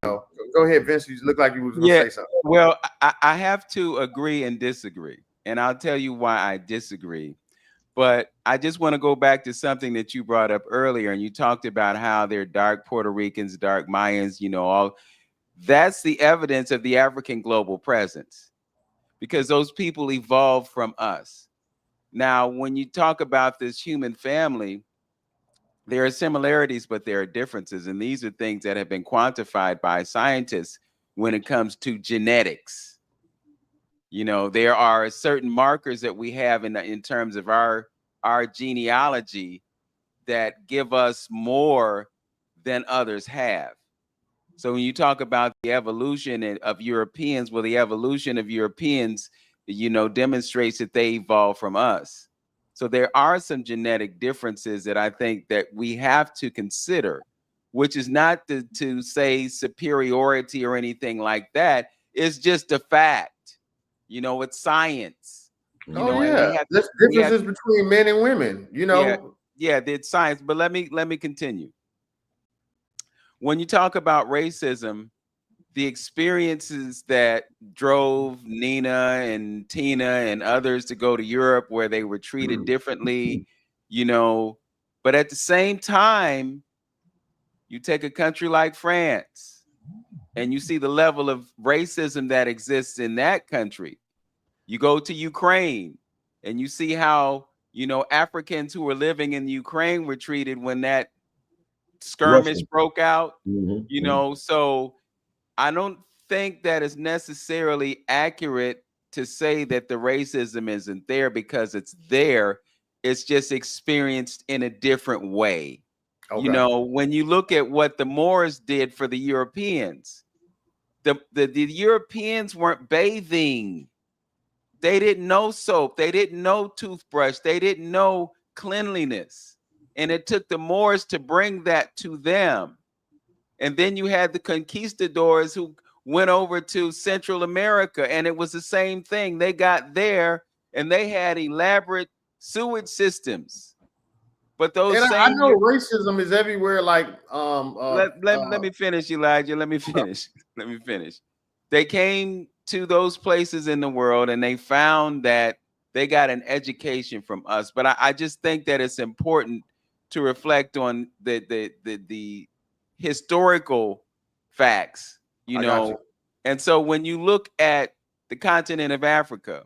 Go ahead, Vince. You look like you was going to say something. Well, I have to agree and disagree. And I'll tell you why I disagree. But I just want to go back to something that you brought up earlier. And you talked about how they're dark Puerto Ricans, dark Mayans, all. That's the evidence of the African global presence, because those people evolved from us. Now, when you talk about this human family, there are similarities, but there are differences. And these are things that have been quantified by scientists when it comes to genetics. You know, there are certain markers that we have in terms of our genealogy that give us more than others have. So when you talk about the evolution of Europeans, well, the evolution of Europeans, you know, demonstrates that they evolved from us. So there are some genetic differences that I think that we have to consider, which is not to say superiority or anything like that. It's just a fact. You know, it's science. You Oh know, and yeah, there's we have, differences between men and women. You yeah, know, yeah, it's science. But let me continue. When you talk about racism, the experiences that drove Nina and Tina and others to go to Europe where they were treated differently, you know, but at the same time, you take a country like France and you see the level of racism that exists in that country. You go to Ukraine and you see how, you know, Africans who were living in Ukraine were treated when that skirmish Russian. broke out, you Mm-hmm. know. So I don't think that it's necessarily accurate to say that the racism isn't there, because it's there. It's just experienced in a different way. You okay. know, when you look at what the Moors did for the Europeans, the Europeans weren't bathing. They didn't know soap. They didn't know toothbrush. They didn't know cleanliness. And it took the Moors to bring that to them. And then you had the conquistadors who went over to Central America, and it was the same thing. They got there and they had elaborate sewage systems. But those And I same know racism is everywhere. Like, let me finish, Elijah. Let me finish. Let me finish. They came to those places in the world and they found that they got an education from us. But I just think that it's important to reflect on the historical facts, you I got know. you. And so when you look at the continent of Africa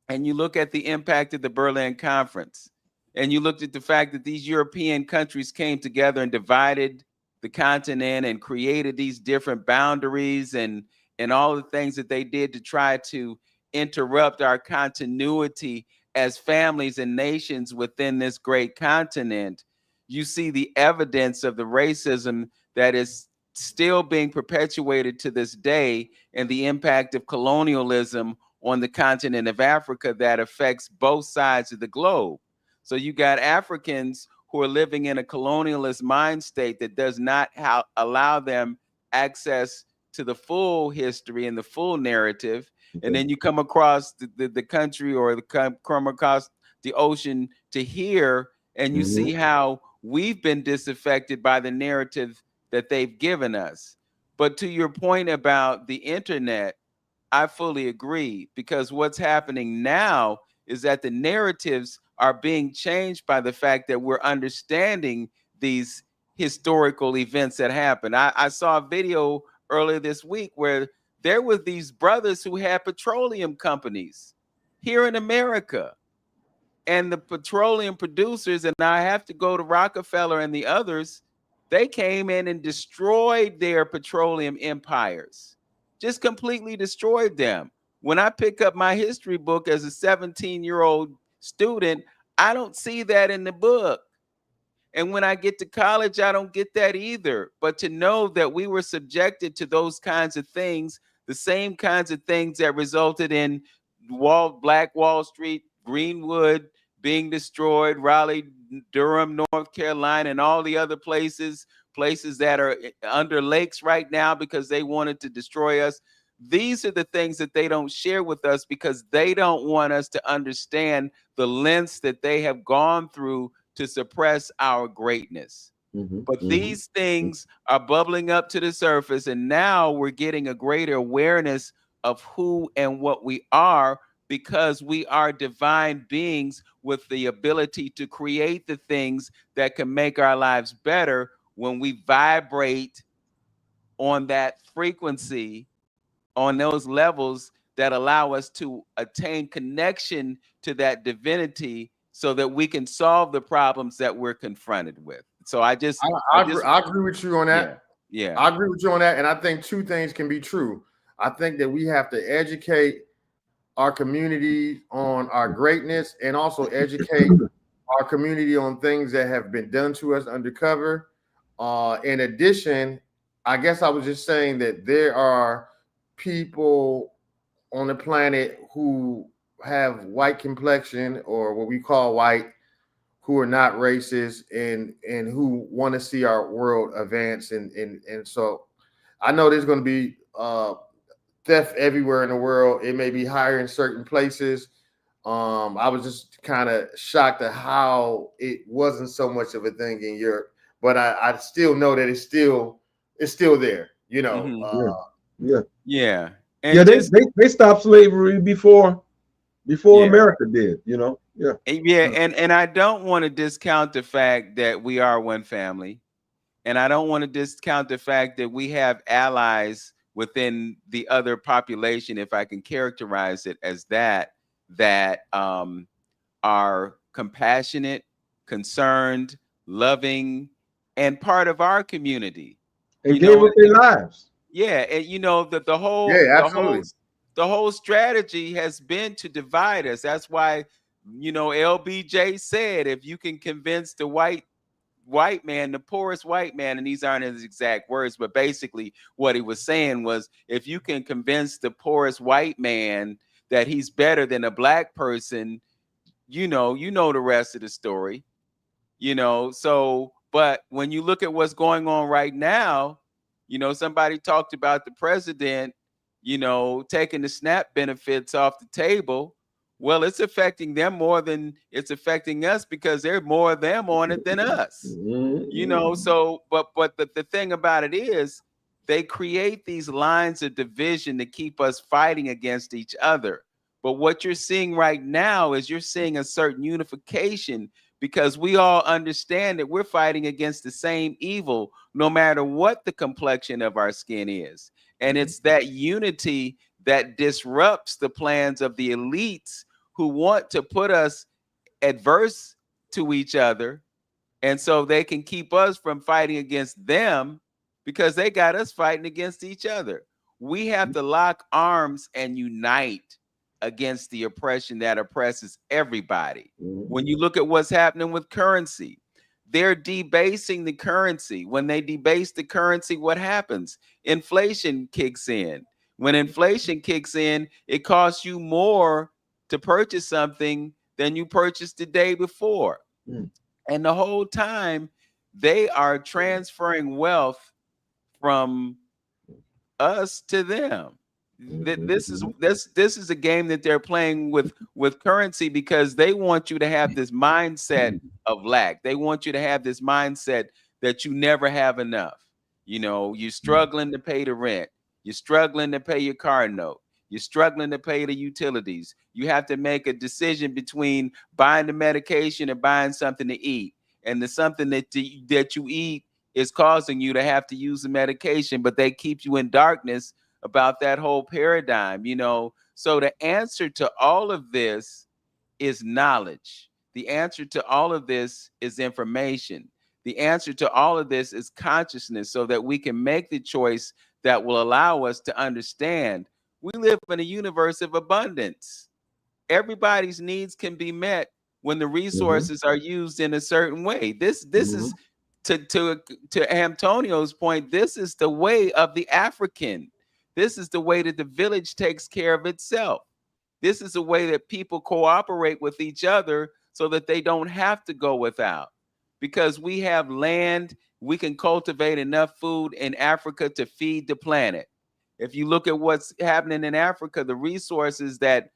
and you look at the impact of the Berlin Conference, and you looked at the fact that these European countries came together and divided the continent and created these different boundaries and all the things that they did to try to interrupt our continuity as families and nations within this great continent, you see the evidence of the racism that is still being perpetuated to this day, and the impact of colonialism on the continent of Africa that affects both sides of the globe. So you got Africans who are living in a colonialist mind state that does not allow them access to the full history and the full narrative. And then you come across the country, or come across the ocean to here, and you see how we've been disaffected by the narrative that they've given us. But to your point about the internet, I fully agree, because what's happening now is that the narratives are being changed by the fact that we're understanding these historical events that happen. I saw a video earlier this week where there were these brothers who had petroleum companies here in America. And the petroleum producers, and I have to go to Rockefeller and the others, they came in and destroyed their petroleum empires, just completely destroyed them. When I pick up my history book as a 17-year-old student, I don't see that in the book. And when I get to college, I don't get that either. But to know that we were subjected to those kinds of things, the same kinds of things that resulted in Black Wall Street, Greenwood being destroyed, Raleigh, Durham, North Carolina, and all the other places that are under lakes right now because they wanted to destroy us. These are the things that they don't share with us because they don't want us to understand the lengths that they have gone through to suppress our greatness. But these things are bubbling up to the surface, and now we're getting a greater awareness of who and what we are, because we are divine beings with the ability to create the things that can make our lives better when we vibrate on that frequency, on those levels that allow us to attain connection to that divinity so that we can solve the problems that we're confronted with. So I agree with you on that. Yeah. I agree with you on that. And I think two things can be true. I think that we have to educate our community on our greatness and also educate our community on things that have been done to us undercover. In addition, I guess I was just saying that there are people on the planet who have white complexion or what we call white, who are not racist and who want to see our world advance. And so I know there's going to be theft everywhere in the world. It may be higher in certain places. I was just kind of shocked at how it wasn't so much of a thing in Europe, but I still know that it's still there. You know, Mhm. Yeah. Yeah. Yeah, And just they stopped slavery before yeah. America did, you know. Yeah. Yeah, and I don't want to discount the fact that we are one family. And I don't want to discount the fact that we have allies within the other population, if I can characterize it as that, that are compassionate, concerned, loving, and part of our community. And You gave know, up their lives. yeah, and you know that yeah, absolutely. the whole strategy has been to divide us. That's why, you know, LBJ said if you can convince the white man, the poorest white man, and these aren't his exact words, but basically what he was saying was if you can convince the poorest white man that he's better than a black person, you know the rest of the story, you know. So, but when you look at what's going on right now, you know, somebody talked about the president, you know, taking the SNAP benefits off the table. Well, it's affecting them more than it's affecting us because there's more of them on it than us, you know. Mhm. So but the thing about it is they create these lines of division to keep us fighting against each other. But what you're seeing right now is you're seeing a certain unification because we all understand that we're fighting against the same evil no matter what the complexion of our skin is. And it's that unity that disrupts the plans of the elites who want to put us adverse to each other, and so they can keep us from fighting against them because they got us fighting against each other. We have to lock arms and unite against the oppression that oppresses everybody. When you look at what's happening with currency, they're debasing the currency. When they debase the currency, what happens? Inflation kicks in. When inflation kicks in, it costs you more to purchase something than you purchased the day before. Mhm. And the whole time they are transferring wealth from us to them. Mhm. This is a game that they're playing with currency because they want you to have this mindset of lack. They want you to have this mindset that you never have enough. You know, you're struggling to pay the rent. You're struggling to pay your car note. You're struggling to pay the utilities. You have to make a decision between buying the medication and buying something to eat. And the something that you eat is causing you to have to use the medication, but they keep you in darkness about that whole paradigm, you know. So the answer to all of this is knowledge. The answer to all of this is information. The answer to all of this is consciousness so that we can make the choice that will allow us to understand we live in a universe of abundance. Everybody's needs can be met when the Mhm. resources are used in a certain way. This is Mhm. to Antonio's point, this is the way of the African. This is the way that the village takes care of itself. This is a way that people cooperate with each other so that they don't have to go without. Because we have land, we can cultivate enough food in Africa to feed the planet. If you look at what's happening in Africa, the resources that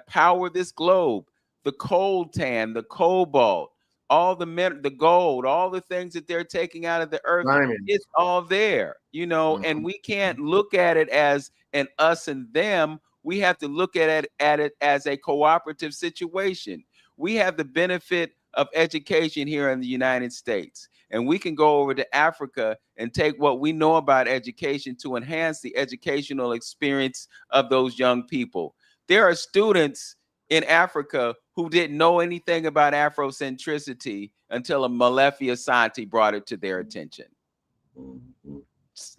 power this globe, the coltan, the cobalt, all the gold, all the things that they're taking out of the earth, Diamonds. it's all there, you know, and Mhm. we can't look at it as an us and them. We have to look at it as a cooperative situation. We have the benefit of education here in the United States, and we can go over to Africa and take what we know about education to enhance the educational experience of those young people. There are students in Africa who didn't know anything about Afrocentricity until a Malefi Asante brought it to their attention. Mhm.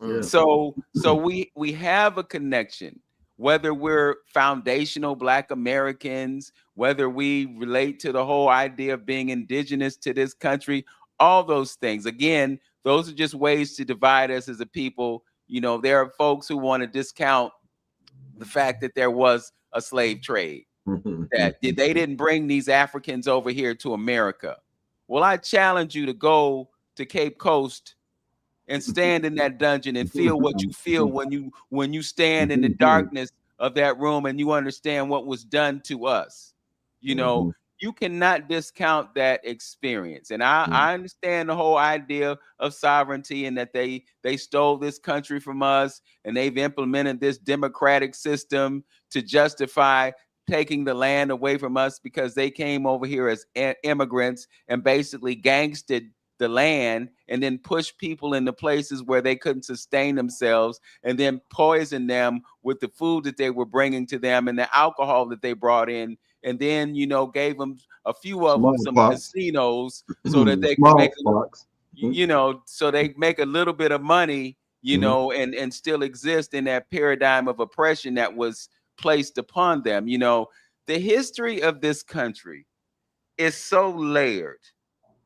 Yeah. Mm. So we have a connection. whether we're foundational Black Americans, whether we relate to the whole idea of being indigenous to this country, all those things. Again, those are just ways to divide us as a people. You know, there are folks who want to discount the fact that there was a slave trade, that they didn't bring these Africans over here to America. Well, I challenge you to go to Cape Coast and stand in that dungeon and feel what you feel when you stand in the darkness of that room and you understand what was done to us. You know, you cannot discount that experience. And I understand the whole idea of sovereignty and that they stole this country from us and they've implemented this democratic system to justify taking the land away from us because they came over here as immigrants and basically gangsted the land and then push people into places where they couldn't sustain themselves and then poison them with the food that they were bringing to them and the alcohol that they brought in, and then, you know, gave them a few of them some casinos so that they could make you know, so they make a little bit of money, you know, and still exist in that paradigm of oppression that was placed upon them. You know, the history of this country is so layered.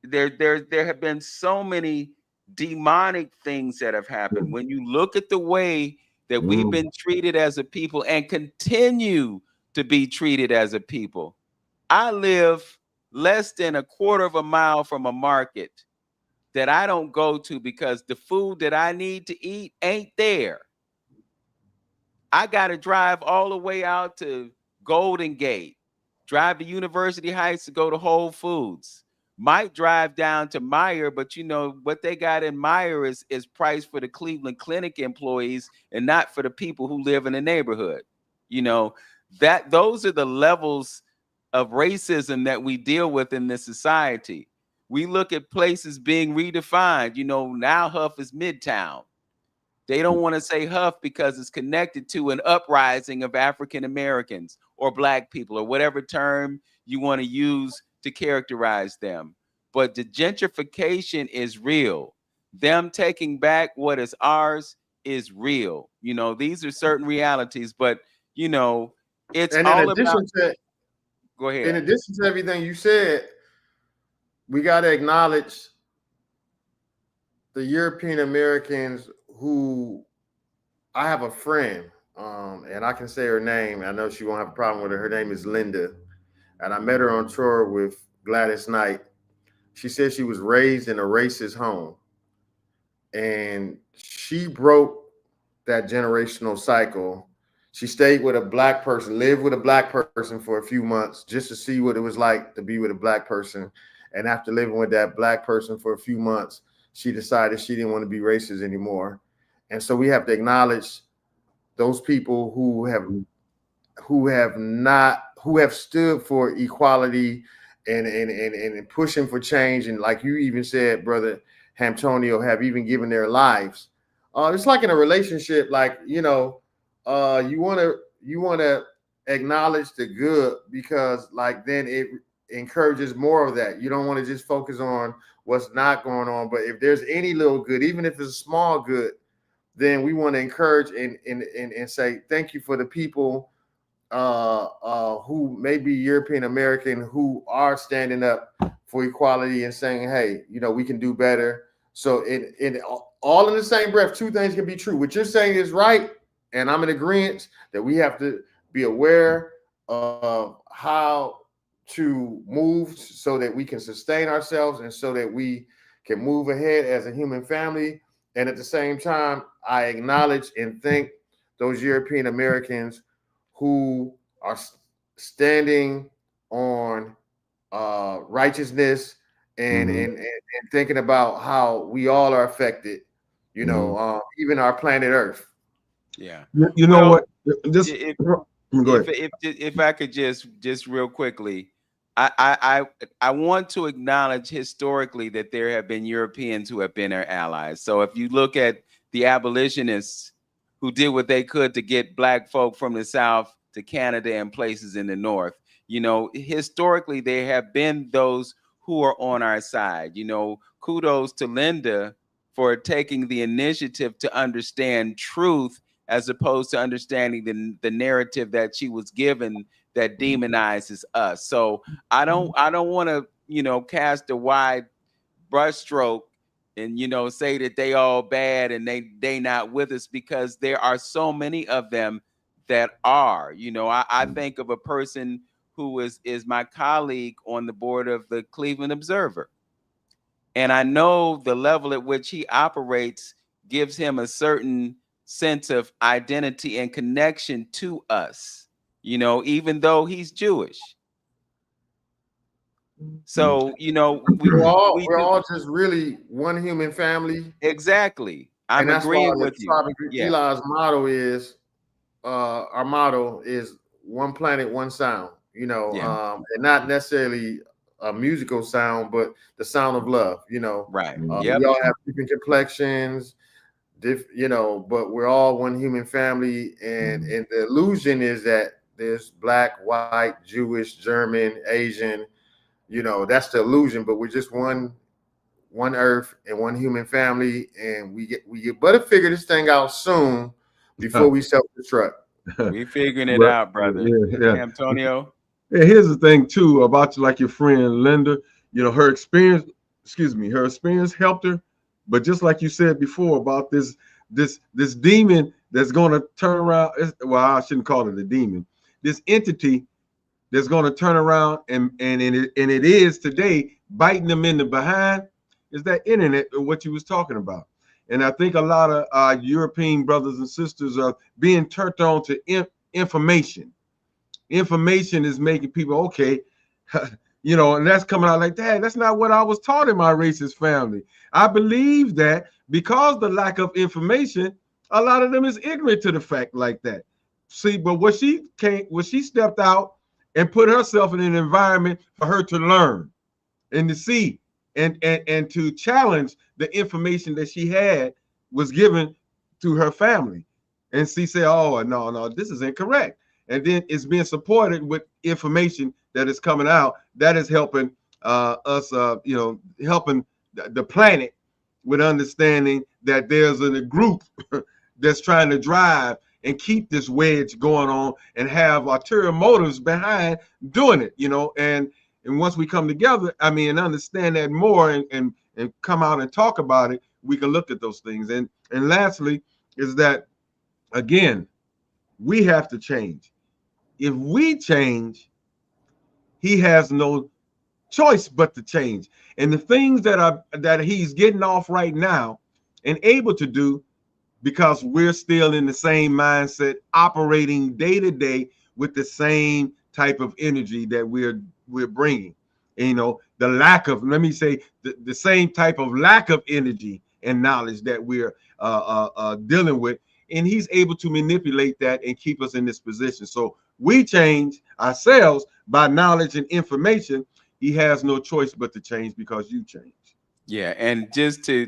There have been so many demonic things that have happened. When you look at the way that we've been treated as a people and continue to be treated as a people. I live less than a quarter of a mile from a market that I don't go to because the food that I need to eat ain't there. I got to drive all the way out to Golden Gate, drive to University Heights to go to Whole Foods. Might drive down to Meyer, but you know what they got in Meyer is priced for the Cleveland Clinic employees and not for the people who live in the neighborhood. You know, that those are the levels of racism that we deal with in this society. We look at places being redefined. You know, now Huff is Midtown. They don't want to say Huff because it's connected to an uprising of African Americans or Black people or whatever term you want to use to characterize them. But the gentrification is real. Them taking back what is ours is real. You know, these are certain realities, but you know, it's and all about. Go ahead. In addition to everything you said, we got to acknowledge the European Americans who I have a friend, and I can say her name. I know she won't have a problem with her. Her name is Linda, and I met her on tour with Gladys Knight. She said she was raised in a racist home, and she broke that generational cycle. She stayed with a Black person, lived with a Black person for a few months just to see what it was like to be with a Black person. And after living with that Black person for a few months, she decided she didn't want to be racist anymore. And so we have to acknowledge those people who have stood for equality and pushing for change. And like you even said, Brother Hamptonio, have even given their lives. It's like in a relationship, like, you know, you want to acknowledge the good because like then it encourages more of that. You don't want to just focus on what's not going on, but if there's any little good, even if it's a small good, then we want to encourage and say thank you for the people who may be European American who are standing up for equality and saying, hey, you know, we can do better. So in all in the same breath, two things can be true. What you're saying is right, and I'm in agreement that we have to be aware of how to move so that we can sustain ourselves and so that we can move ahead as a human family. And at the same time, I acknowledge and thank those European Americans who are standing on righteousness and thinking about how we all are affected, you know, even our planet Earth. Yeah. You know what? Just if I could just real quickly, I want to acknowledge historically that there have been Europeans who have been our allies. So if you look at the abolitionists who did what they could to get Black folk from the South to Canada and places in the North, you know, historically there have been those who are on our side. You know, kudos to Linda for taking the initiative to understand truth as opposed to understanding the narrative that she was given that demonizes us. So I don't want to, cast a wide brushstroke and say that they all bad and they not with us, because there are so many of them that are. I think of a person who is my colleague on the board of the Cleveland Observer, and I know the level at which he operates gives him a certain sense of identity and connection to us, even though he's Jewish. So, we We're do. all just really one human family. Exactly. And I'm that's why agreeing the with you. topic, Yeah. Eli's motto is our motto is one planet, one sound, Yeah. and not necessarily a musical sound, but the sound of love, Right. Mhm. Yep. we all have different complexions, but we're all one human family. And the illusion is that there's black, white, Jewish, German, Asian, that's the illusion, but we're just one earth and one human family, and we better figure this thing out soon before we self-destruct. We figuring it Well, out, brother. yeah, yeah. Antonio. Yeah, here's the thing too about like your friend Linda. Her experience, her experience helped her. But just like you said before about this demon that's going to turn around. Well, I shouldn't call it a demon. This entity that's going to turn around and it is today biting them in the behind is that internet, what you was talking about. And I think a lot of European brothers and sisters are being turned on to information. Information is making people okay, and that's coming out like that. That's not what I was taught in my racist family. I believe that because the lack of information, a lot of them is ignorant to the fact like that. See, but when she stepped out and put herself in an environment for her to learn and to see and to challenge the information that she had was given to her family, and she said, "Oh no, this is incorrect." And then it's being supported with information that is coming out that is helping us, helping the planet with understanding that there's a group that's trying to drive and keep this wedge going on and have ulterior motives behind doing it, and once we come together, and understand that more and come out and talk about it, we can look at those things. And lastly, is that again, we have to change. If we change, he has no choice but to change. And the things that he's getting off right now and able to do because we're still in the same mindset, operating day to day with the same type of energy that we're bringing. The lack of, let me say, the same type of lack of energy and knowledge that we're dealing with, and he's able to manipulate that and keep us in this position. So we change ourselves by knowledge and information. He has no choice but to change because you change. Yeah, and just to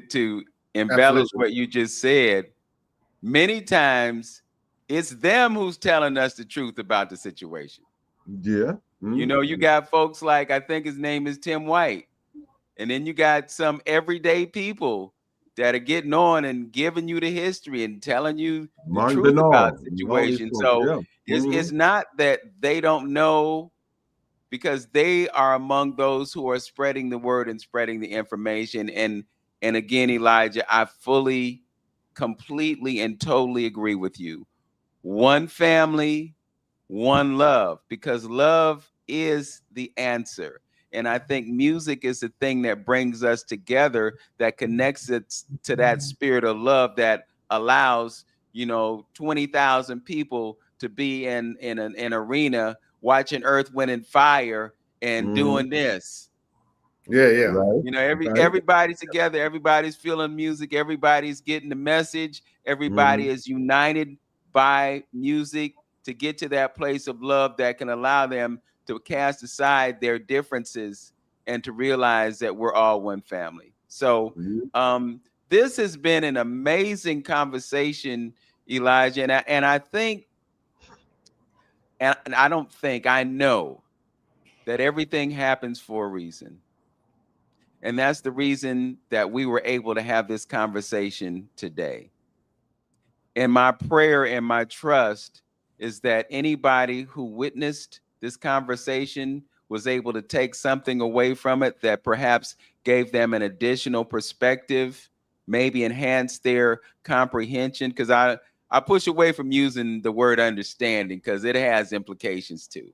embellish Absolutely. what you just said, many times it's them who's telling us the truth about the situation. Yeah. You got folks like, I think his name is Tim White, and then you got some everyday people that are getting on and giving you the history and telling you the Martin truth about Bernard the and all these situation. folks. So Yeah. it's not that they don't know, because they are among those who are spreading the word and spreading the information. And again, Elijah, I fully, completely, and totally agree with you. One family, one love, because love is the answer. And I think music is the thing that brings us together, that connects it to that spirit of love that allows 20,000 people to be in an arena watching Earth, Wind, and Fire and Mhm. doing this. Yeah. Right. Right. Everybody's together, everybody's feeling music, everybody's getting the message, everybody Mhm. is united by music to get to that place of love that can allow them to cast aside their differences and to realize that we're all one family. So Mhm. this has been an amazing conversation, Elijah, and I think, and I don't think, I know that everything happens for a reason. And that's the reason that we were able to have this conversation today. And my prayer and my trust is that anybody who witnessed this conversation was able to take something away from it that perhaps gave them an additional perspective, maybe enhance their comprehension. Because I push away from using the word understanding because it has implications too.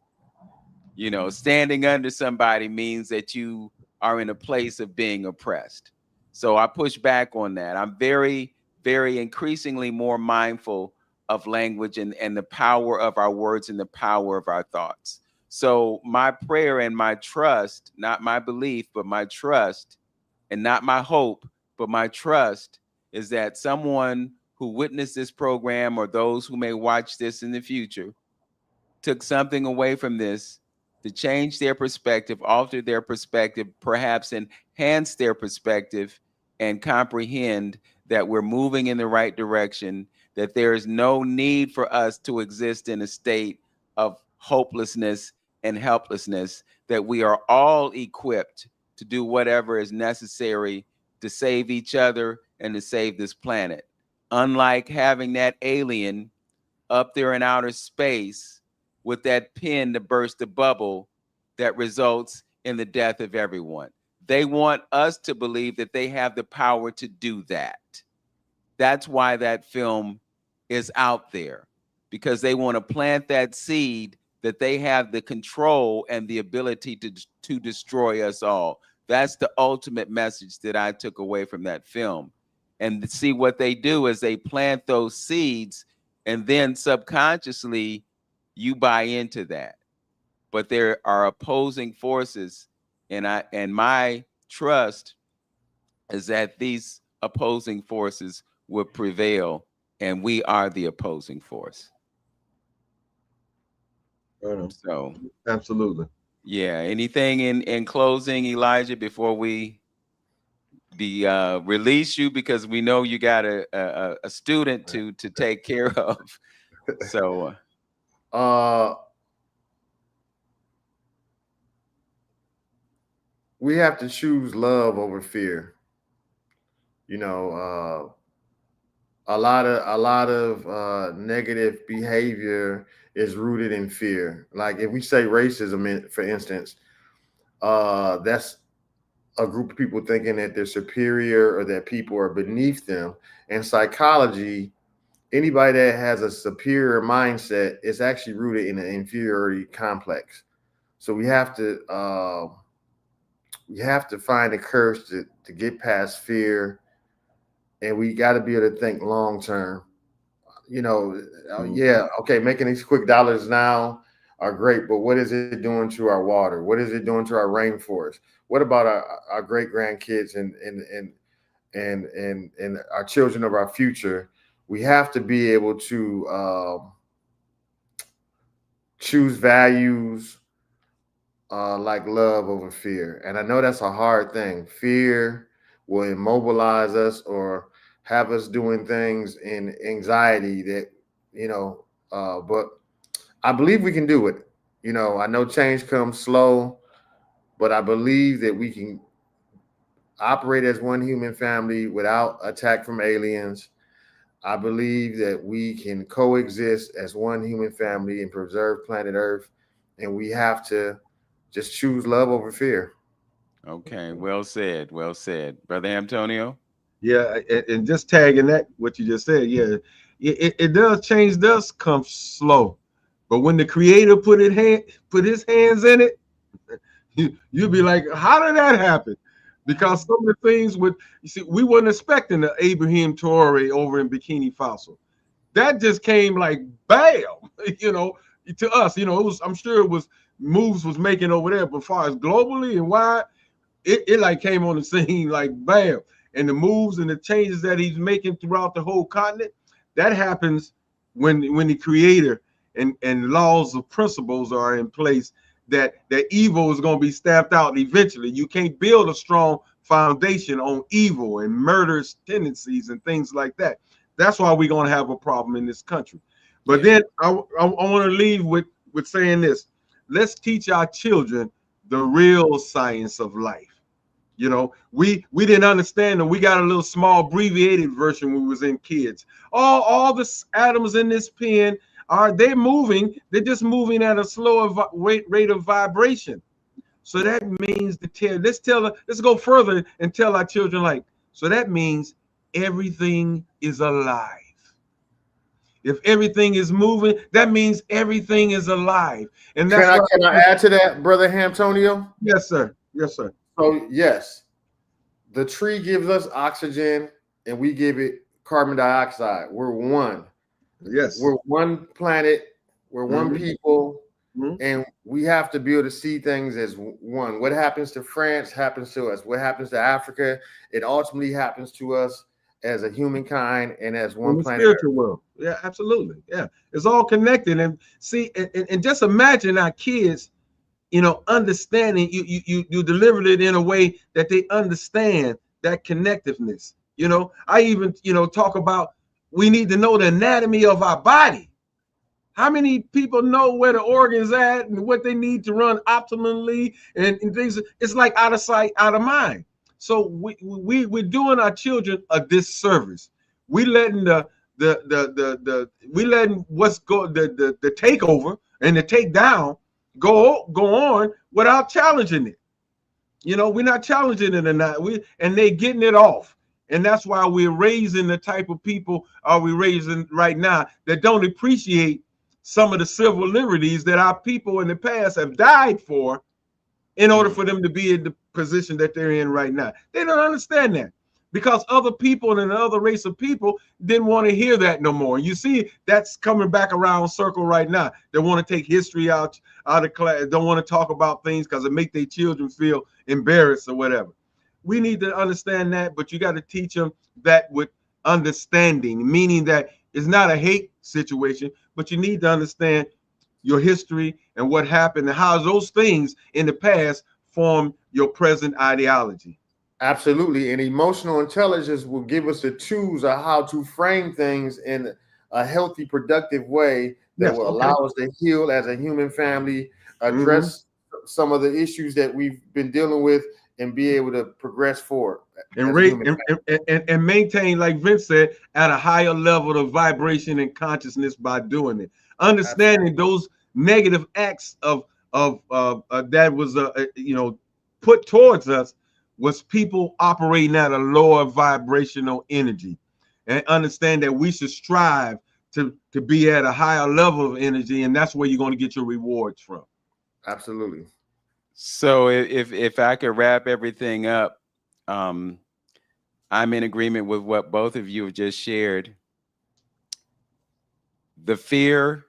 You know, standing under somebody means that you are in a place of being oppressed. So I push back on that. I'm very, very increasingly more mindful of language and the power of our words and the power of our thoughts. So my prayer and my trust, not my belief, but my trust, and not my hope, but my trust, is that someone who witnessed this program or those who may watch this in the future took something away from this to change their perspective, alter their perspective, perhaps enhance their perspective, and comprehend that we're moving in the right direction, that there is no need for us to exist in a state of hopelessness and helplessness, that we are all equipped to do whatever is necessary to save each other and to save this planet. Unlike having that alien up there in outer space with that pin to burst the bubble that results in the death of everyone. They want us to believe that they have the power to do that. That's why that film is out there, because they want to plant that seed that they have the control and the ability to destroy us all. That's the ultimate message that I took away from that film. And see, what they do is they plant those seeds, and then subconsciously you buy into that. But there are opposing forces, and my trust is that these opposing forces will prevail, and we are the opposing force. So Absolutely. yeah, anything in closing, Elijah, before we release you, because we know you got a student to take care of. So we have to choose love over fear. You know, a lot of negative behavior is rooted in fear. Like if we say racism, for instance, that's a group of people thinking that they're superior or that people are beneath them. In psychology, anybody that has a superior mindset is actually rooted in an inferiority complex. So we have to find the courage to get past fear, and we got to be able to think long term. You know, yeah, okay, making these quick dollars now are great, but what is it doing to our water? What is it doing to our rainforest? What about our great grandkids and our children of our future? We have to be able to choose values like love over fear. And I know that's a hard thing. Fear will immobilize us or have us doing things in anxiety that, but I believe we can do it. You know, I know change comes slow, but I believe that we can operate as one human family without attack from aliens. I believe that we can coexist as one human family and preserve planet Earth. And we have to just choose love over fear. okay, well said, Brother Antonio. Yeah, and just tagging that what you just said, yeah, it does change does come slow, but when the creator put his hands in it, you'd be like, how did that happen? Because some of the things with you see, we weren't expecting the Abraham Traore over in Bikini Faso. That just came like bam, you know, to us. You know, it was I'm sure it was moves was making over there, but as far as globally and wide, it like came on the scene like bam. And the moves and the changes that he's making throughout the whole continent, that happens when the creator and laws of principles are in place that evil is going to be stamped out eventually. You can't build a strong foundation on evil and murderous tendencies and things like that. That's why we're going to have a problem in this country. But then I want to leave with saying this. Let's teach our children the real science of life. You know, we didn't understand them. We got a little small abbreviated version when we was in kids. All the atoms in this pen they're moving. They're just moving at a slower rate of vibration. So that means let's go further and tell our children, like, so that means everything is alive. If everything is moving, that means everything is alive. And that's Can I add to that, Brother Hamtonio? Yes, sir. Yes, sir. So yes, the tree gives us oxygen and we give it carbon dioxide. We're one. Yes. We're one planet. We're one people. Mm-hmm. And we have to be able to see things as one. What happens to France happens to us. What happens to Africa, it ultimately happens to us as a humankind and as one In the planet. spiritual world. Yeah, absolutely. Yeah, it's all connected. And see, and just imagine our kids, you know, understanding. You delivered it in a way that they understand that connectiveness. You know, I even, you know, talk about we need to know the anatomy of our body. How many people know where the organs at and what they need to run optimally and things? It's like out of sight, out of mind. So we're doing our children a disservice. We letting we letting the takeover and the takedown go on without challenging it. You know, we're not challenging it or not. And they getting it off. And that's why we're raising the type of people we raising right now that don't appreciate some of the civil liberties that our people in the past have died for in order for them to be in the position that they're in right now. They don't understand that because other people and another race of people didn't want to hear that no more. You see, that's coming back around circle right now. They want to take history out of class, don't want to talk about things because it make their children feel embarrassed or whatever. We need to understand that, but you got to teach them that with understanding, meaning that it's not a hate situation, but you need to understand your history and what happened and how those things in the past form your present ideology. Absolutely. And emotional intelligence will give us the tools of how to frame things in a healthy, productive way that will allow us to heal as a human family, address some of the issues that we've been dealing with, and be able to progress forward and maintain, like Vince said, at a higher level of vibration and consciousness by doing it. Understanding those negative acts of that was you know, put towards us was people operating at a lower vibrational energy, and understand that we should strive to be at a higher level of energy, and that's where you're going to get your rewards from. Absolutely. So if I could wrap everything up, I'm in agreement with what both of you have just shared. The fear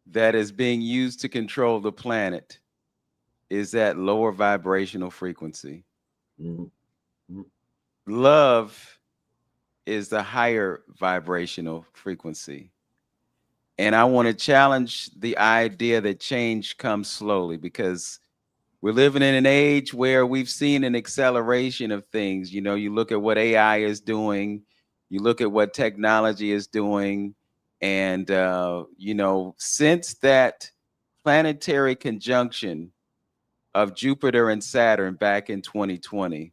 that is being used to control the planet is that lower vibrational frequency. Mm-hmm. Love is the higher vibrational frequency. And I want to challenge the idea that change comes slowly, because we're living in an age where we've seen an acceleration of things. You know, you look at what AI is doing, you look at what technology is doing, and, you know, since that planetary conjunction of Jupiter and Saturn back in 2020,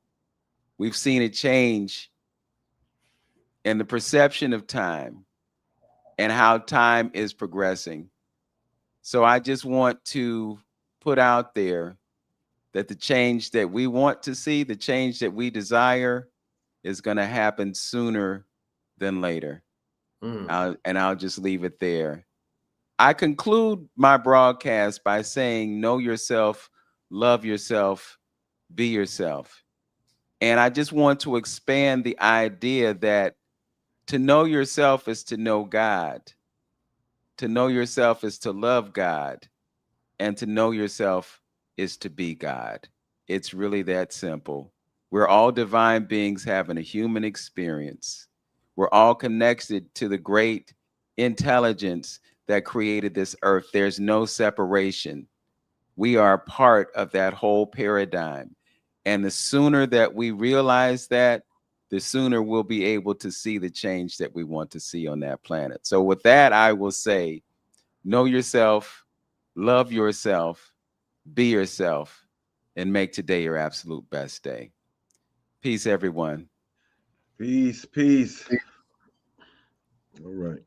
we've seen a change in the perception of time and how time is progressing. So I just want to put out there that the change that we want to see, the change that we desire, is going to happen sooner than later. And I'll just leave it there. I conclude my broadcast by saying, know yourself, love yourself, be yourself. And I just want to expand the idea that to know yourself is to know God. To know yourself is to love God. And to know yourself is to be God. It's really that simple. We're all divine beings having a human experience. We're all connected to the great intelligence that created this earth. There's no separation. We are part of that whole paradigm. And the sooner that we realize that, the sooner we'll be able to see the change that we want to see on that planet. So with that, I will say, know yourself, love yourself, be yourself, and make today your absolute best day. Peace, everyone. Peace. All right.